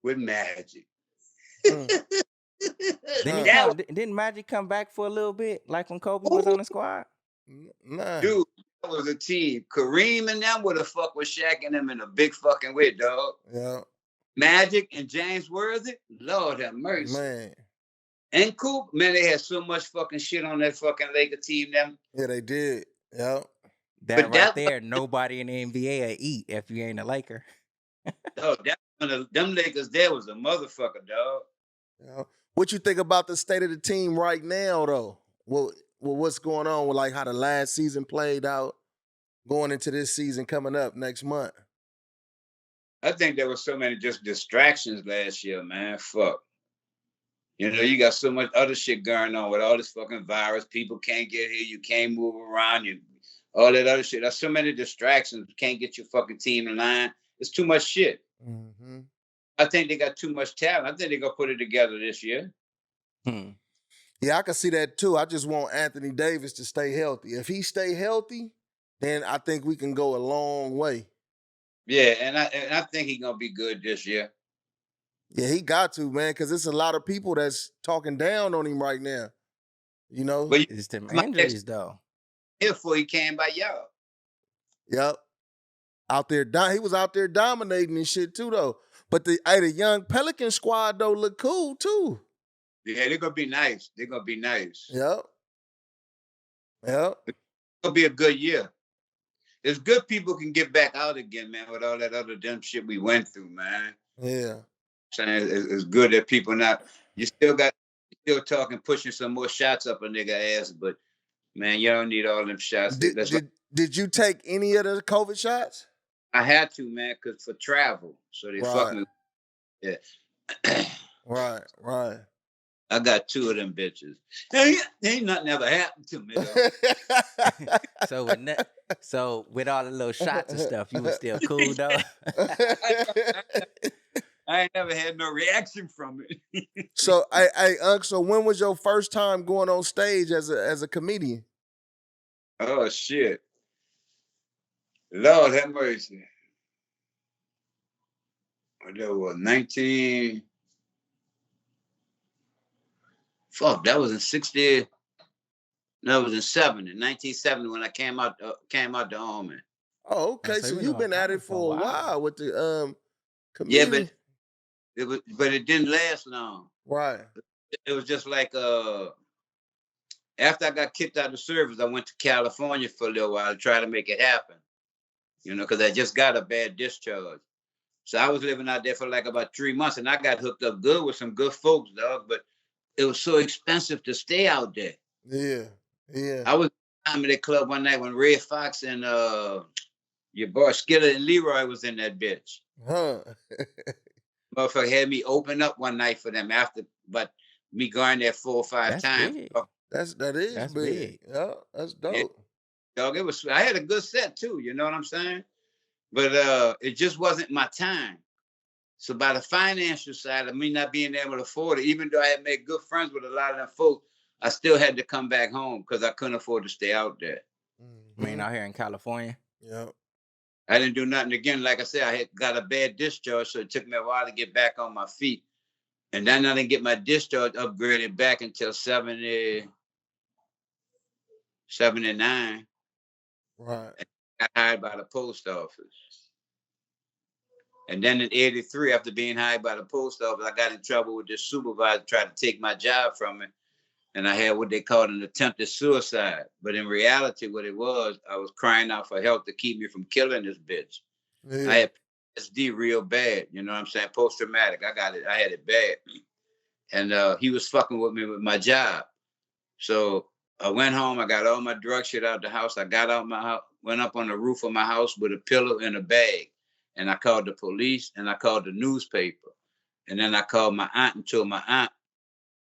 With Magic. Didn't Magic come back for a little bit, like when Kobe was on the squad? Nah. Dude, that was a team. Kareem and them would have fucked with Shaq and them in a big fucking way, dog. Yeah. Magic and James Worthy, Lord have mercy. Man. And Coop, man, they had so much fucking shit on that fucking Laker team. Them. Yeah, they did. Yeah. That there, nobody in the NBA will eat if you ain't a Laker. Oh, them Lakers there was a motherfucker, dog. Yeah. What you think about the state of the team right now, though? What's going on with like how the last season played out, going into this season coming up next month? I think there was so many just distractions last year, man. Fuck. You know, you got so much other shit going on with all this fucking virus. People can't get here. You can't move around. All that other shit. There's so many distractions. You can't get your fucking team in line. It's too much shit. Mm-hmm. I think they got too much talent. I think they're going to put it together this year. Yeah, I can see that too. I just want Anthony Davis to stay healthy. If he stay healthy, then I think we can go a long way. Yeah, and I think he's going to be good this year. Yeah, he got to, man, because there's a lot of people that's talking down on him right now. You know? But it's them injuries, though. Before he came by y'all. Yep. He was out there dominating and shit too, though. But the young Pelican squad, though, look cool, too. Yeah, they're going to be nice. They're going to be nice. Yep. It's going to be a good year. It's good people can get back out again, man, with all that other dumb shit we went through, man. Yeah. Saying it's good that people not, you still talking, pushing some more shots up a nigga ass, but man, you don't need all them shots. Did you take any of the COVID shots? I had to, man, because for travel. So they fuck me. Yeah. Right. I got 2 of them bitches. Ain't nothing ever happened to me though. So with all the little shots and stuff, you was still cool though. I ain't never had no reaction from it. So, so when was your first time going on stage as a comedian? Oh shit. Lord have mercy. That was 19. Fuck, that was in 60. No, it was in 1970 when I came out the army. Oh, okay. So you've been at it for a while with the comedian. Yeah, but it didn't last long. Right. It was just like after I got kicked out of the service, I went to California for a little while to try to make it happen. You know, because I just got a bad discharge. So I was living out there for like about 3 months, and I got hooked up good with some good folks, dog. But it was so expensive to stay out there. Yeah, yeah. I was at the comedy club one night when Red Fox and your boy Skillet and Leroy was in that bitch. Huh. Motherfucker had me open up one night for them after, but me going there 4 or 5 times. Big. That's big. Yeah, that's dope. Yeah. Dog, I had a good set too, you know what I'm saying? But it just wasn't my time. So by the financial side of me not being able to afford it, even though I had made good friends with a lot of them folks, I still had to come back home because I couldn't afford to stay out there. I mean, out here in California. Yeah. I didn't do nothing again. Like I said, I had got a bad discharge, so it took me a while to get back on my feet. And then I didn't get my discharge upgraded back until 79. Right. I got hired by the post office. And then in 83, after being hired by the post office, I got in trouble with this supervisor trying to take my job from me. And I had what they called an attempted suicide. But in reality, what it was, I was crying out for help to keep me from killing this bitch. Yeah. I had PTSD real bad. You know what I'm saying? Post-traumatic. I got it. I had it bad. And he was fucking with me with my job. So I went home. I got all my drug shit out the house. I got out my house, went up on the roof of my house with a pillow and a bag. And I called the police and I called the newspaper. And then I called my aunt and told my aunt,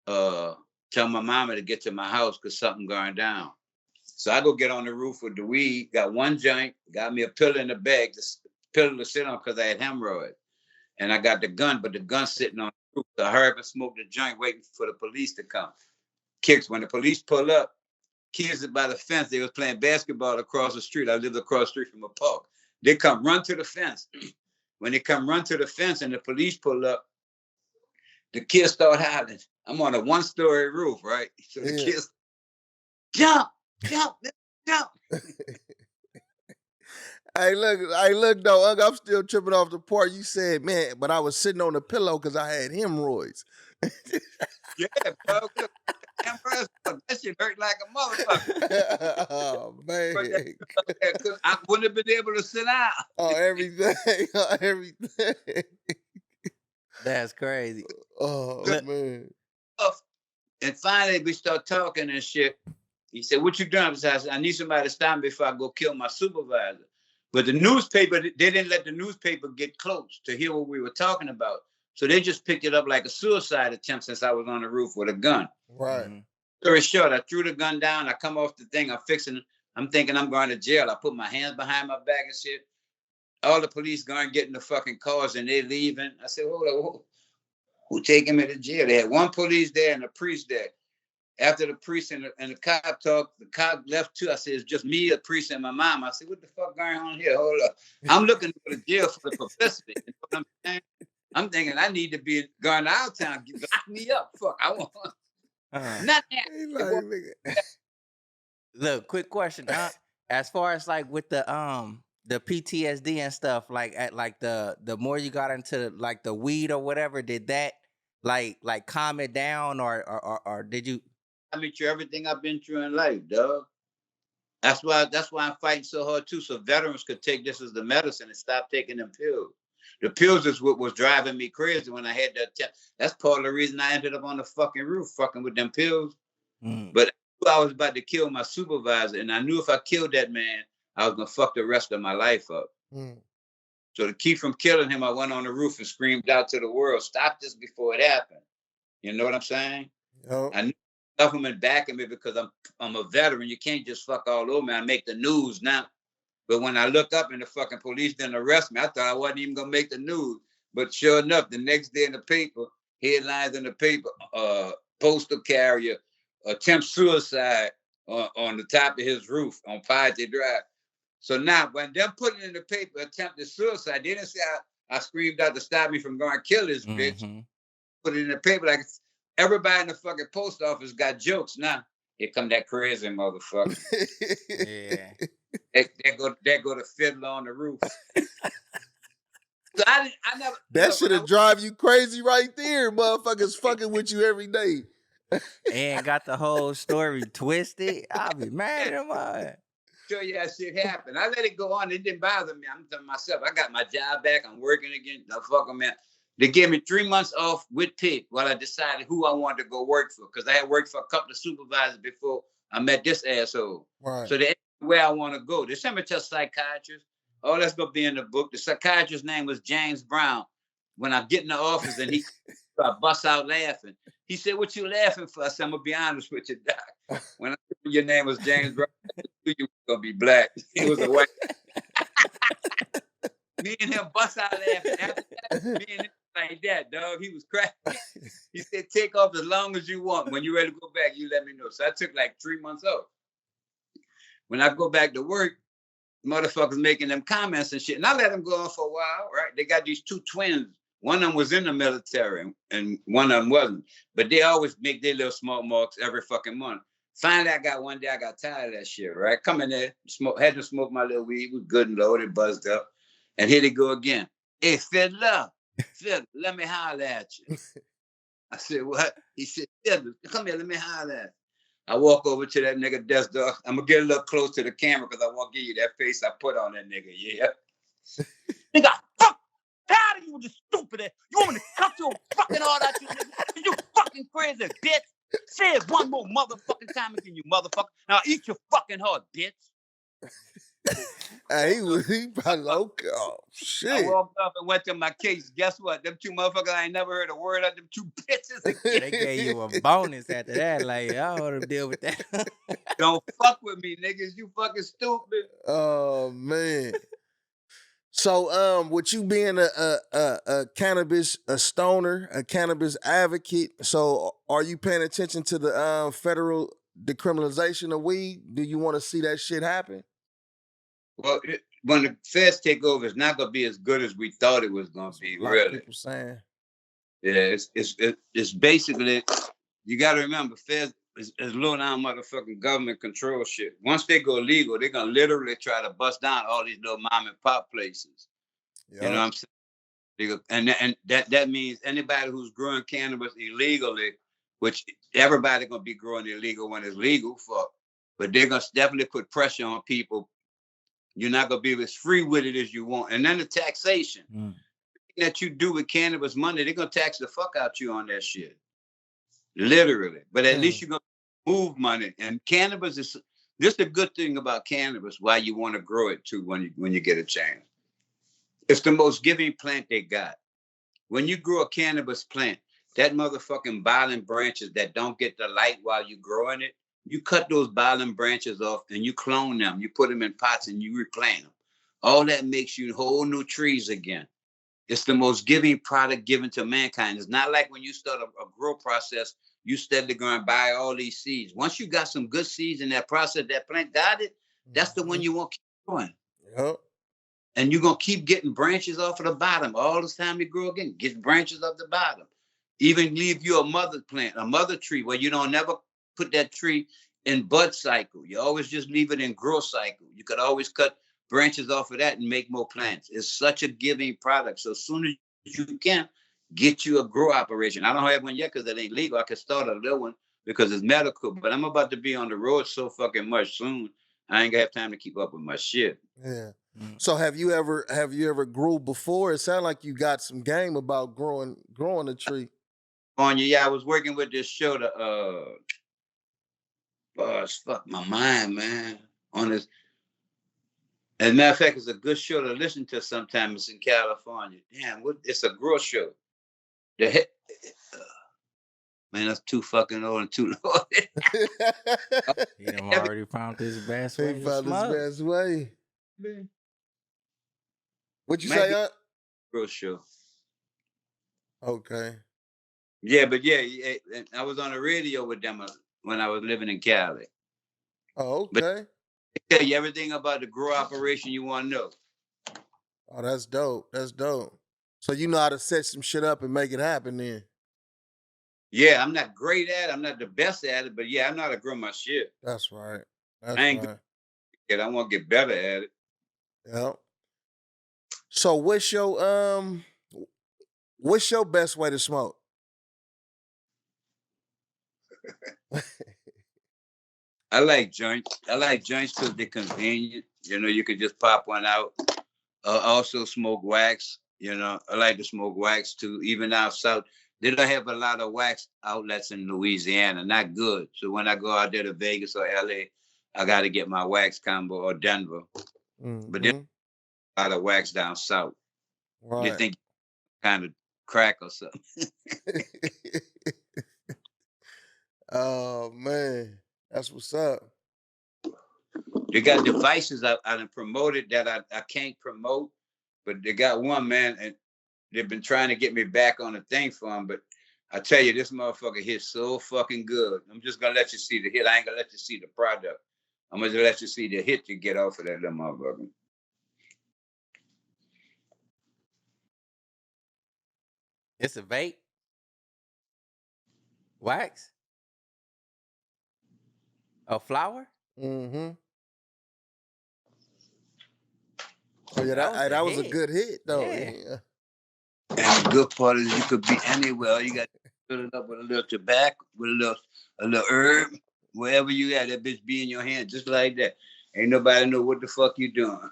tell my mama to get to my house because something going down. So I go get on the roof with the weed, got one joint, got me a pillow in the bag, this pillow to sit on because I had hemorrhoids. And I got the gun, but the gun's sitting on the roof. So I hurry up and smoke the joint waiting for the police to come. Kicks, when the police pull up, kids by the fence, they was playing basketball across the street. I lived across the street from a park. They come run to the fence. When they come run to the fence and the police pull up, the kids start howling. I'm on a 1-story roof, right? So the kids, jump. Hey, look, though, Unc, I'm still tripping off the part you said, man, but I was sitting on the pillow because I had hemorrhoids. Yeah, bro. Look, that shit hurt like a motherfucker. Oh, man. I wouldn't have been able to sit down. Oh, everything. That's crazy. Oh, man. And finally, we start talking and shit. He said, what you doing? I said, I need somebody to stop me before I go kill my supervisor. But the newspaper, they didn't let the newspaper get close to hear what we were talking about. So they just picked it up like a suicide attempt since I was on the roof with a gun. Right. Story short, I threw the gun down. I come off the thing. I'm thinking I'm going to jail. I put my hands behind my back and shit. All the police going getting the fucking cars and they leaving. I said, hold on, who taking me to jail? They had one police there and a priest there. After the priest and the cop talked, the cop left too. I said, it's just me, a priest, and my mom. I said, what the fuck going on here? Hold up. I'm looking for the jail for the publicity. You know what I'm saying? I'm thinking I need to be going out of town. Lock me up. Fuck, I want nothing. Look, quick question. As far as like with the PTSD and stuff, like at like the more you got into like the weed or whatever, did that like calm it down or did you? I mean, through everything I've been through in life, dog. That's why I'm fighting so hard too, so veterans could take this as the medicine and stop taking them pills. The pills is what was driving me crazy when I had that. That's part of the reason I ended up on the fucking roof, fucking with them pills. But I was about to kill my supervisor, and I knew if I killed that man, I was gonna fuck the rest of my life up. So to keep from killing him, I went on the roof and screamed out to the world, "Stop this before it happened." You know what I'm saying? Oh. I knew the government backing me because I'm a veteran. You can't just fuck all over me. I make the news now. But when I look up and the fucking police didn't arrest me, I thought I wasn't even gonna make the news. But sure enough, the next day in the paper, headlines in the paper, postal carrier attempts suicide on the top of his roof on Piety Drive. So now when them putting in the paper attempted suicide, they didn't say I screamed out to stop me from going to kill this bitch. Put it in the paper like everybody in the fucking post office got jokes now. Here come that crazy motherfucker. Yeah. There go the fiddler on the roof. So I never. That should have drive you crazy right there. Motherfuckers fucking with you every day. And got the whole story twisted. I'll be mad at him. Show you that shit happened. I let it go on. It didn't bother me. I'm telling myself, I got my job back. I'm working again. The fuck them, man. They gave me 3 months off with PIP while I decided who I wanted to go work for. Because I had worked for a couple of supervisors before I met this asshole. Right. So they where I want to go. They sent me to a psychiatrist. Oh, that's gonna be in the book. The psychiatrist's name was James Brown. When I get in the office and I bust out laughing. He said, "What you laughing for?" I said, "I'm gonna be honest with you, Doc. When I told your name was James Brown, I knew you were gonna be black." He was a white. Me and him bust out laughing. After that, me and him like that, dog. He was cracking. He said, "Take off as long as you want. When you're ready to go back, you let me know." So I took like 3 months off. When I go back to work, motherfuckers making them comments and shit. And I let them go on for a while, right? They got these two twins. One of them was in the military and one of them wasn't. But they always make their little small marks every fucking month. Finally, one day I got tired of that shit, right? Come in there, had to smoke my little weed, was good and loaded, buzzed up. And here they go again. "Hey, Fiddler, let me holler at you." I said, "What?" He said, "Fiddler, come here, let me holler at you." I walk over to that nigga desk door. I'm gonna get a little close to the camera because I won't give you that face I put on that nigga. Yeah. Nigga, fuck tired of you with this stupid ass. You want me to cut your fucking heart out, you nigga? You fucking crazy bitch. Say it one more motherfucking time again, you motherfucker. Now eat your fucking heart, bitch. Hey, he probably like, oh shit. I walked up and went to my case. Guess what? Them two motherfuckers, I ain't never heard a word of them two bitches again. They gave you a bonus after that. Like, I ought to deal with that. Don't fuck with me, niggas. You fucking stupid. Oh man. So with you being a cannabis, a stoner, a cannabis advocate, so are you paying attention to the federal decriminalization of weed? Do you want to see that shit happen? Well, when the feds take over, it's not gonna be as good as we thought it was gonna be. Really, people saying. Yeah, it's basically, you got to remember, feds is low down motherfucking government control shit. Once they go legal, they're gonna literally try to bust down all these little mom and pop places. Yep. You know what I'm saying? And that means anybody who's growing cannabis illegally, which everybody gonna be growing illegal when it's legal, fuck. But they're gonna definitely put pressure on people. You're not gonna be as free with it as you want. And then the taxation that you do with cannabis money, they're gonna tax the fuck out you on that shit. Literally. But at least you're gonna move money. And cannabis is this the good thing about cannabis, why you want to grow it too when you get a chance. It's the most giving plant they got. When you grow a cannabis plant, that motherfucking bottling branches that don't get the light while you're growing it, you cut those bottling branches off and you clone them. You put them in pots and you replant them. All that makes you whole new trees again. It's the most giving product given to mankind. It's not like when you start a grow process, you steadily going to buy all these seeds. Once you got some good seeds in that process, that plant got it, that's the one you want to keep growing. Yep. And you're going to keep getting branches off of the bottom. All the time you grow again, get branches off the bottom. Even leave you a mother plant, a mother tree where you don't never put that tree in bud cycle. You always just leave it in growth cycle. You could always cut branches off of that and make more plants. It's such a giving product. So as soon as you can, get you a grow operation. I don't have one yet because it ain't legal. I could start a little one because it's medical, but I'm about to be on the road so fucking much soon. I ain't gonna have time to keep up with my shit. Yeah. So have you ever grew before? It sounded like you got some game about growing a tree. Yeah, I was working with this show it's fuck my mind, man. On this. As a matter of fact, it's a good show to listen to sometimes. It's in California. Damn, it's a grow show. Man, that's too fucking old and too loaded. He done already found his best way He to found his smoke. best way. What you Might say, be Aunt? real sure. Okay. Yeah, but yeah, I was on the radio with them when I was living in Cali. Oh, But okay. they tell you everything about the grow operation you want to know. Oh, that's dope. That's dope. So you know how to set some shit up and make it happen then. Yeah, I'm not great at it. I'm not the best at it, but yeah, I know how to grow my shit. That's right. That's I ain't good right. at it. I want to get better at it. Yep. So what's your best way to smoke? I like joints. I like joints because they're convenient. You know, you can just pop one out. Also smoke wax. You know, I like to smoke wax too. Even out south, they don't have a lot of wax outlets in Louisiana. Not good. So when I go out there to Vegas or LA, I got to get my wax combo or Denver. But there's a lot of wax down south. They Right. think kind of crack or something. Oh man, that's what's up. They got devices I done promoted that I can't promote, but they got one, man, and they've been trying to get me back on the thing for them. But I tell you, this motherfucker hits so fucking good. I'm just gonna let you see the hit. I ain't gonna let you see the product. I'm gonna let you see the hit you get off of that little motherfucker. It's a vape. Wax. A flower. Mm-hmm. Oh yeah, That that was was a a hit. good hit though. Yeah. Yeah. And the good part is you could be anywhere. You got to fill it up with a little tobacco, with a little herb, wherever you at. That bitch be in your hand just like that. Ain't nobody know what the fuck you doing.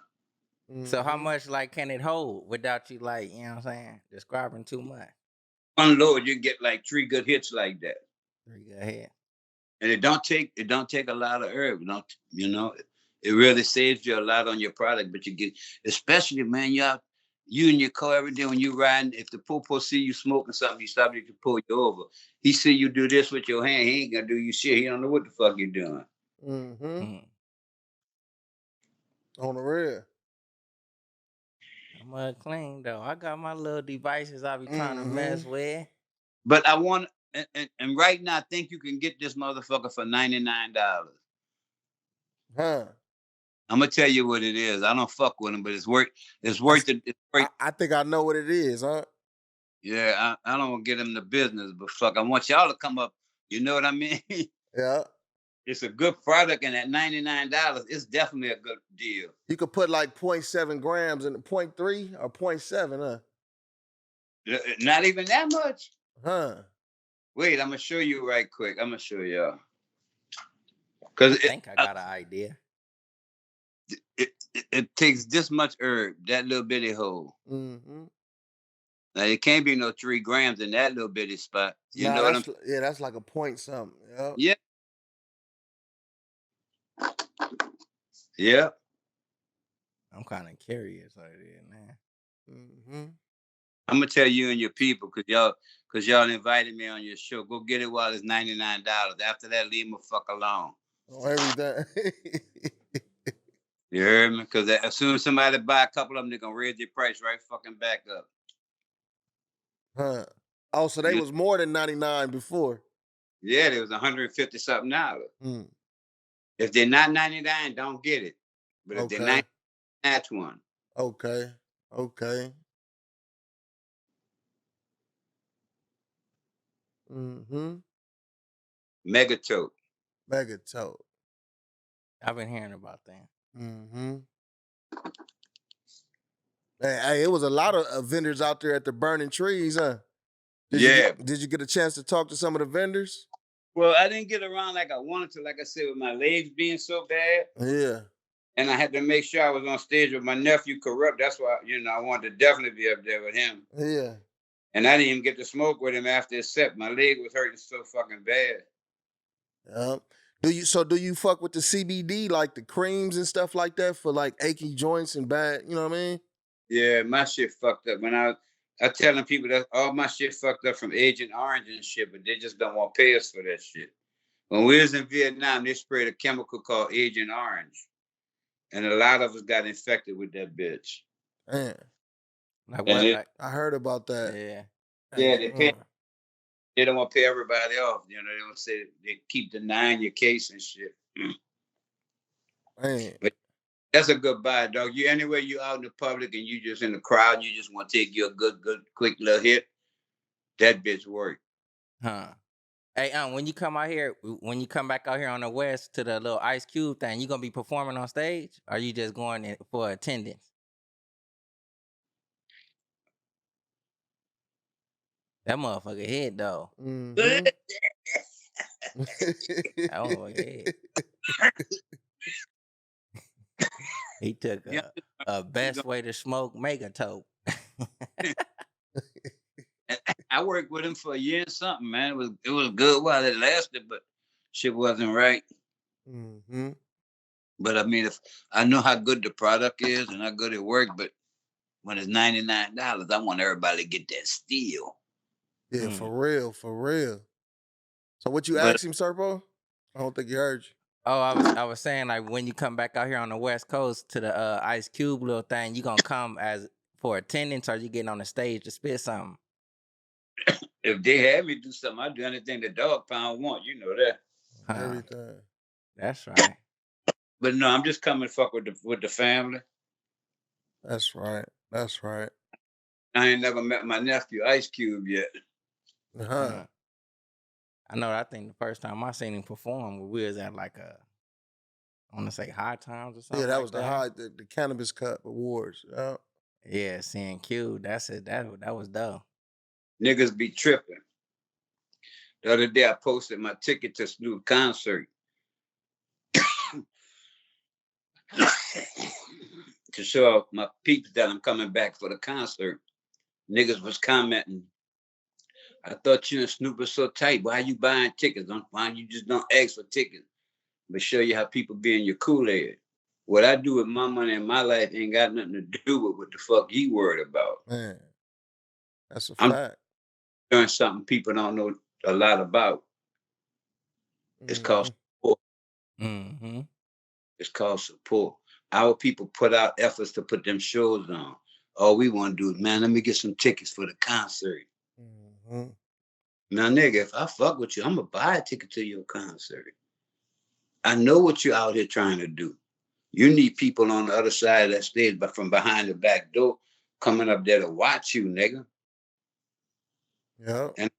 So how Mhm. much like can it hold without you like, you know what I'm saying, describing too much? Unload, you get like 3 good hits like that. 3 go ahead. And it don't take a lot of herb. You know, it really saves you a lot on your product. But you get, especially man, you in your car every day when you riding. If the popo see you smoking something, he stop you to pull you over. He see you do this with your hand. He ain't gonna do you shit. He don't know what the fuck you doing. Mm-hmm. Mm. On the real. I'm clean though. I got my little devices I be trying to mess with. But I want, and right now, I think you can get this motherfucker for $99. Huh. I'm gonna tell you what it is. I don't fuck with him, but it's worth it. It's worth. I think I know what it is, huh? Yeah, I don't want to get him the business, but fuck, I want y'all to come up. You know what I mean? Yeah. It's a good product, and at $99, it's definitely a good deal. You could put like 0.7 grams in 0.3 or 0.7, huh? Not even that much. Huh. Wait, I'm gonna show you right quick. I'm gonna show y'all. I Cause think I got an idea. it takes this much herb, that little bitty hole. Mm-hmm. Now it can't be no 3 grams in that little bitty spot. You know what I'm? That's like a point something. Yep. Yeah. Yeah. I'm kind of curious idea, man. Mm-hmm. I'm gonna tell you and your people, cause y'all invited me on your show. Go get it while it's $99. After that, leave me fuck alone. On everything. You heard me? Cause as soon as somebody buy a couple of them, they're gonna raise their price right fucking back up. Huh. Oh, so they was more than 99 before. Yeah, there was 150 something dollars. Mm. If they're not 99, don't get it. But if they're 99, that's one. Okay. Okay. Mm-hmm. Megatote. Megatote. I've been hearing about that. Mm-hmm. Hey, it was a lot of vendors out there at the burning trees, huh? Did you get a chance to talk to some of the vendors? Well, I didn't get around like I wanted to, like I said, with my legs being so bad. Yeah. And I had to make sure I was on stage with my nephew, Corrupt. That's why, I wanted to definitely be up there with him. Yeah. And I didn't even get to smoke with him after his set. My leg was hurting so fucking bad. Do you fuck with the CBD, like the creams and stuff like that for like achy joints and bad, you know what I mean? Yeah, my shit fucked up. When I I telling people that all my shit fucked up from Agent Orange and shit, but they just don't want to pay us for that shit. When we was in Vietnam, they sprayed a chemical called Agent Orange, and a lot of us got infected with that bitch. Man, Like And what? it, Like I heard about that. yeah. yeah, Agent they Orange. don't want to pay everybody off. You know, they don't say they keep denying your case and shit. Man, But that's a good buy, dog. You anywhere you out in the public and you just in the crowd, you just want to take you a good, quick little hit. That bitch work. Huh. Hey, when you come out here, when you come back out here on the West to the little Ice Cube thing, you gonna be performing on stage, or you just going in for attendance? That motherfucker hit though. mhm. That motherfucker hit. He took Yeah, a best way to smoke megatope. I worked with him for a year and something, man. It was good while it lasted, but shit wasn't right. Mhm. But I mean, if I know how good the product is and how good it worked, but when it's $99, I want everybody to get that steal. Yeah, Mm. for real, for real. So what you But asked him, Serpo? I don't think he heard you. Oh, I was saying like when you come back out here on the West Coast to the Ice Cube little thing, you gonna come as for attendance, or you getting on the stage to spit something? if they had me do something, I'd do anything the dog pound want. You know that. Huh. Everything. That's right. But no, I'm just coming to fuck with the family. That's right. That's right. I ain't never met my nephew Ice Cube yet. Uh-huh. Mm. I know. I think the first time I seen him perform, we was at like I want to say High Times or something. Yeah, that like was the Cannabis Cup Awards. Yeah. Yeah, seeing Q. That's it. That was dope. Niggas be tripping. The other day I posted my ticket to Snoop concert. To show my peeps that I'm coming back for the concert. Niggas was commenting, I thought you and Snoop were so tight. Why you buying tickets? Why you just don't ask for tickets? But show you how people be in your Kool-Aid. What I do with my money in my life ain't got nothing to do with what the fuck you worried about. Man, that's a I'm fact. doing something people don't know a lot about. It's called support. Mm-hmm. It's called support. Our people put out efforts to put them shows on. All we want to do is, man, let me get some tickets for the concert. Mm-hmm. Now, nigga, if I fuck with you, I'm going to buy a ticket to your concert. I know what you're out here trying to do. You need people on the other side of that stage, but from behind the back door, coming up there to watch you, nigga. Yeah. And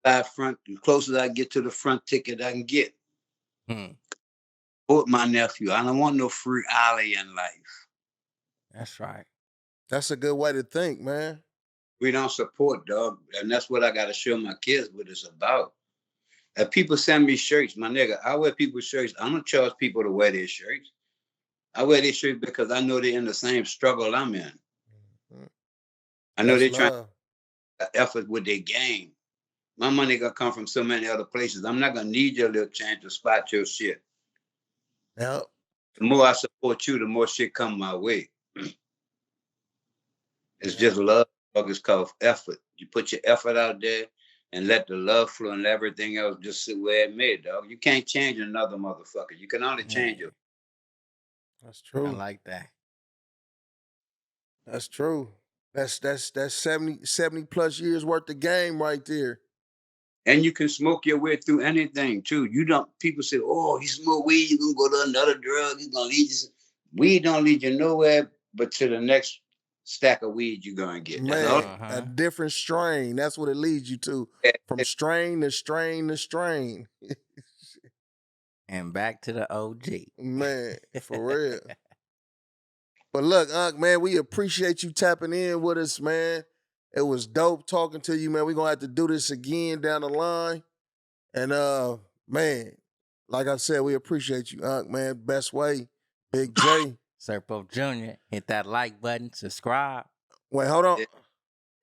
side front, the closer I get to the front ticket I can get. Support my nephew. I don't want no free alley in life. That's right. That's a good way to think, man. We don't support, dog. And that's what I got to show my kids what it's about. If people send me shirts, my nigga, I wear people's shirts. I don't charge people to wear their shirts. I wear their shirts because I know they're in the same struggle I'm in. Mhm. I know That's they're trying love. to effort with their game. My money gonna come from so many other places. I'm not gonna need your little change to spot your shit. Yep. The more I support you, the more shit come my way. It's just love. It's called effort. You put your effort out there and let the love flow and everything else just sit where it may, dog. You can't change another motherfucker. You can only change it. That's I true. like that. That's true. That's 70 plus years worth of game right there. And you can smoke your way through anything too. You don't. People say, "Oh, you smoke weed, you can go to another drug. It's gonna lead you." Weed don't lead you nowhere but to the next stack of weed you're gonna get. That's all. Man, a different strain. That's what it leads you to. From strain to strain to strain. And back to the OG. Man, for real. But look, Unc, man, we appreciate you tapping in with us, man. It was dope talking to you, man. We're gonna have to do this again down the line. And man, like I said, we appreciate you, Unc, man. Best way. Big J. Serpo Jr. Hit that like button, subscribe. Wait, hold on.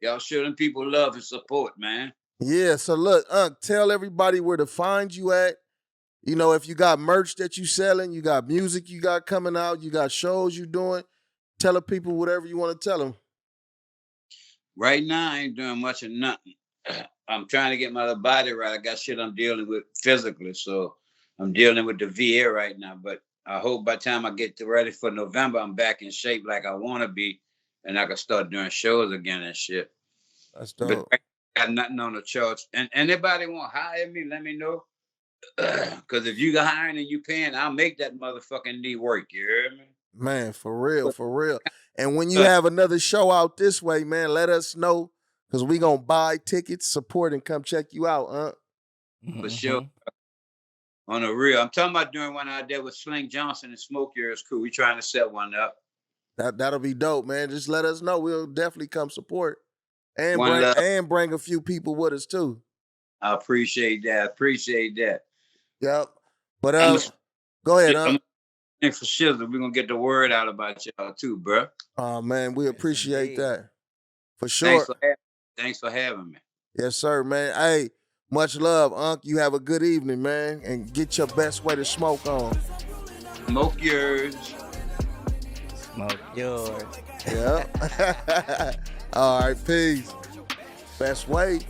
Y'all show them people love and support, man. Yeah, so look, Unc, tell everybody where to find you at. You know, if you got merch that you selling, you got music you got coming out, you got shows you doing, tell the people whatever you want to tell them. Right now, I ain't doing much of nothing. I'm trying to get my body right. I got shit I'm dealing with physically, so I'm dealing with the VA right now. But I hope by the time I get ready for November, I'm back in shape like I want to be, and I can start doing shows again and shit. That's But dope. I got nothing on the charts. And anybody want to hire me, let me know. Because if you hiring and you paying, I'll make that motherfucking knee work. You hear me? Man, for real, for real. And when you have another show out this way, man, let us know. Cause we gonna buy tickets, support, and come check you out, huh? For sure. On the real. I'm talking about doing one out there with Sling Johnson and Smoke Yours crew. We trying to set one up. That'll be dope, man. Just let us know. We'll definitely come support. And One love. bring a few people with us too. I appreciate that. Appreciate that. Yep. But go ahead, huh? And for sure, we're gonna get the word out about y'all too, bro. Oh man, we appreciate that. For sure. Thanks for having me. Yes, sir, man. Hey, much love, Unc. You have a good evening, man. And get your best way to smoke on. Smoke yours. Smoke yours. Yeah. All right, peace. Best way.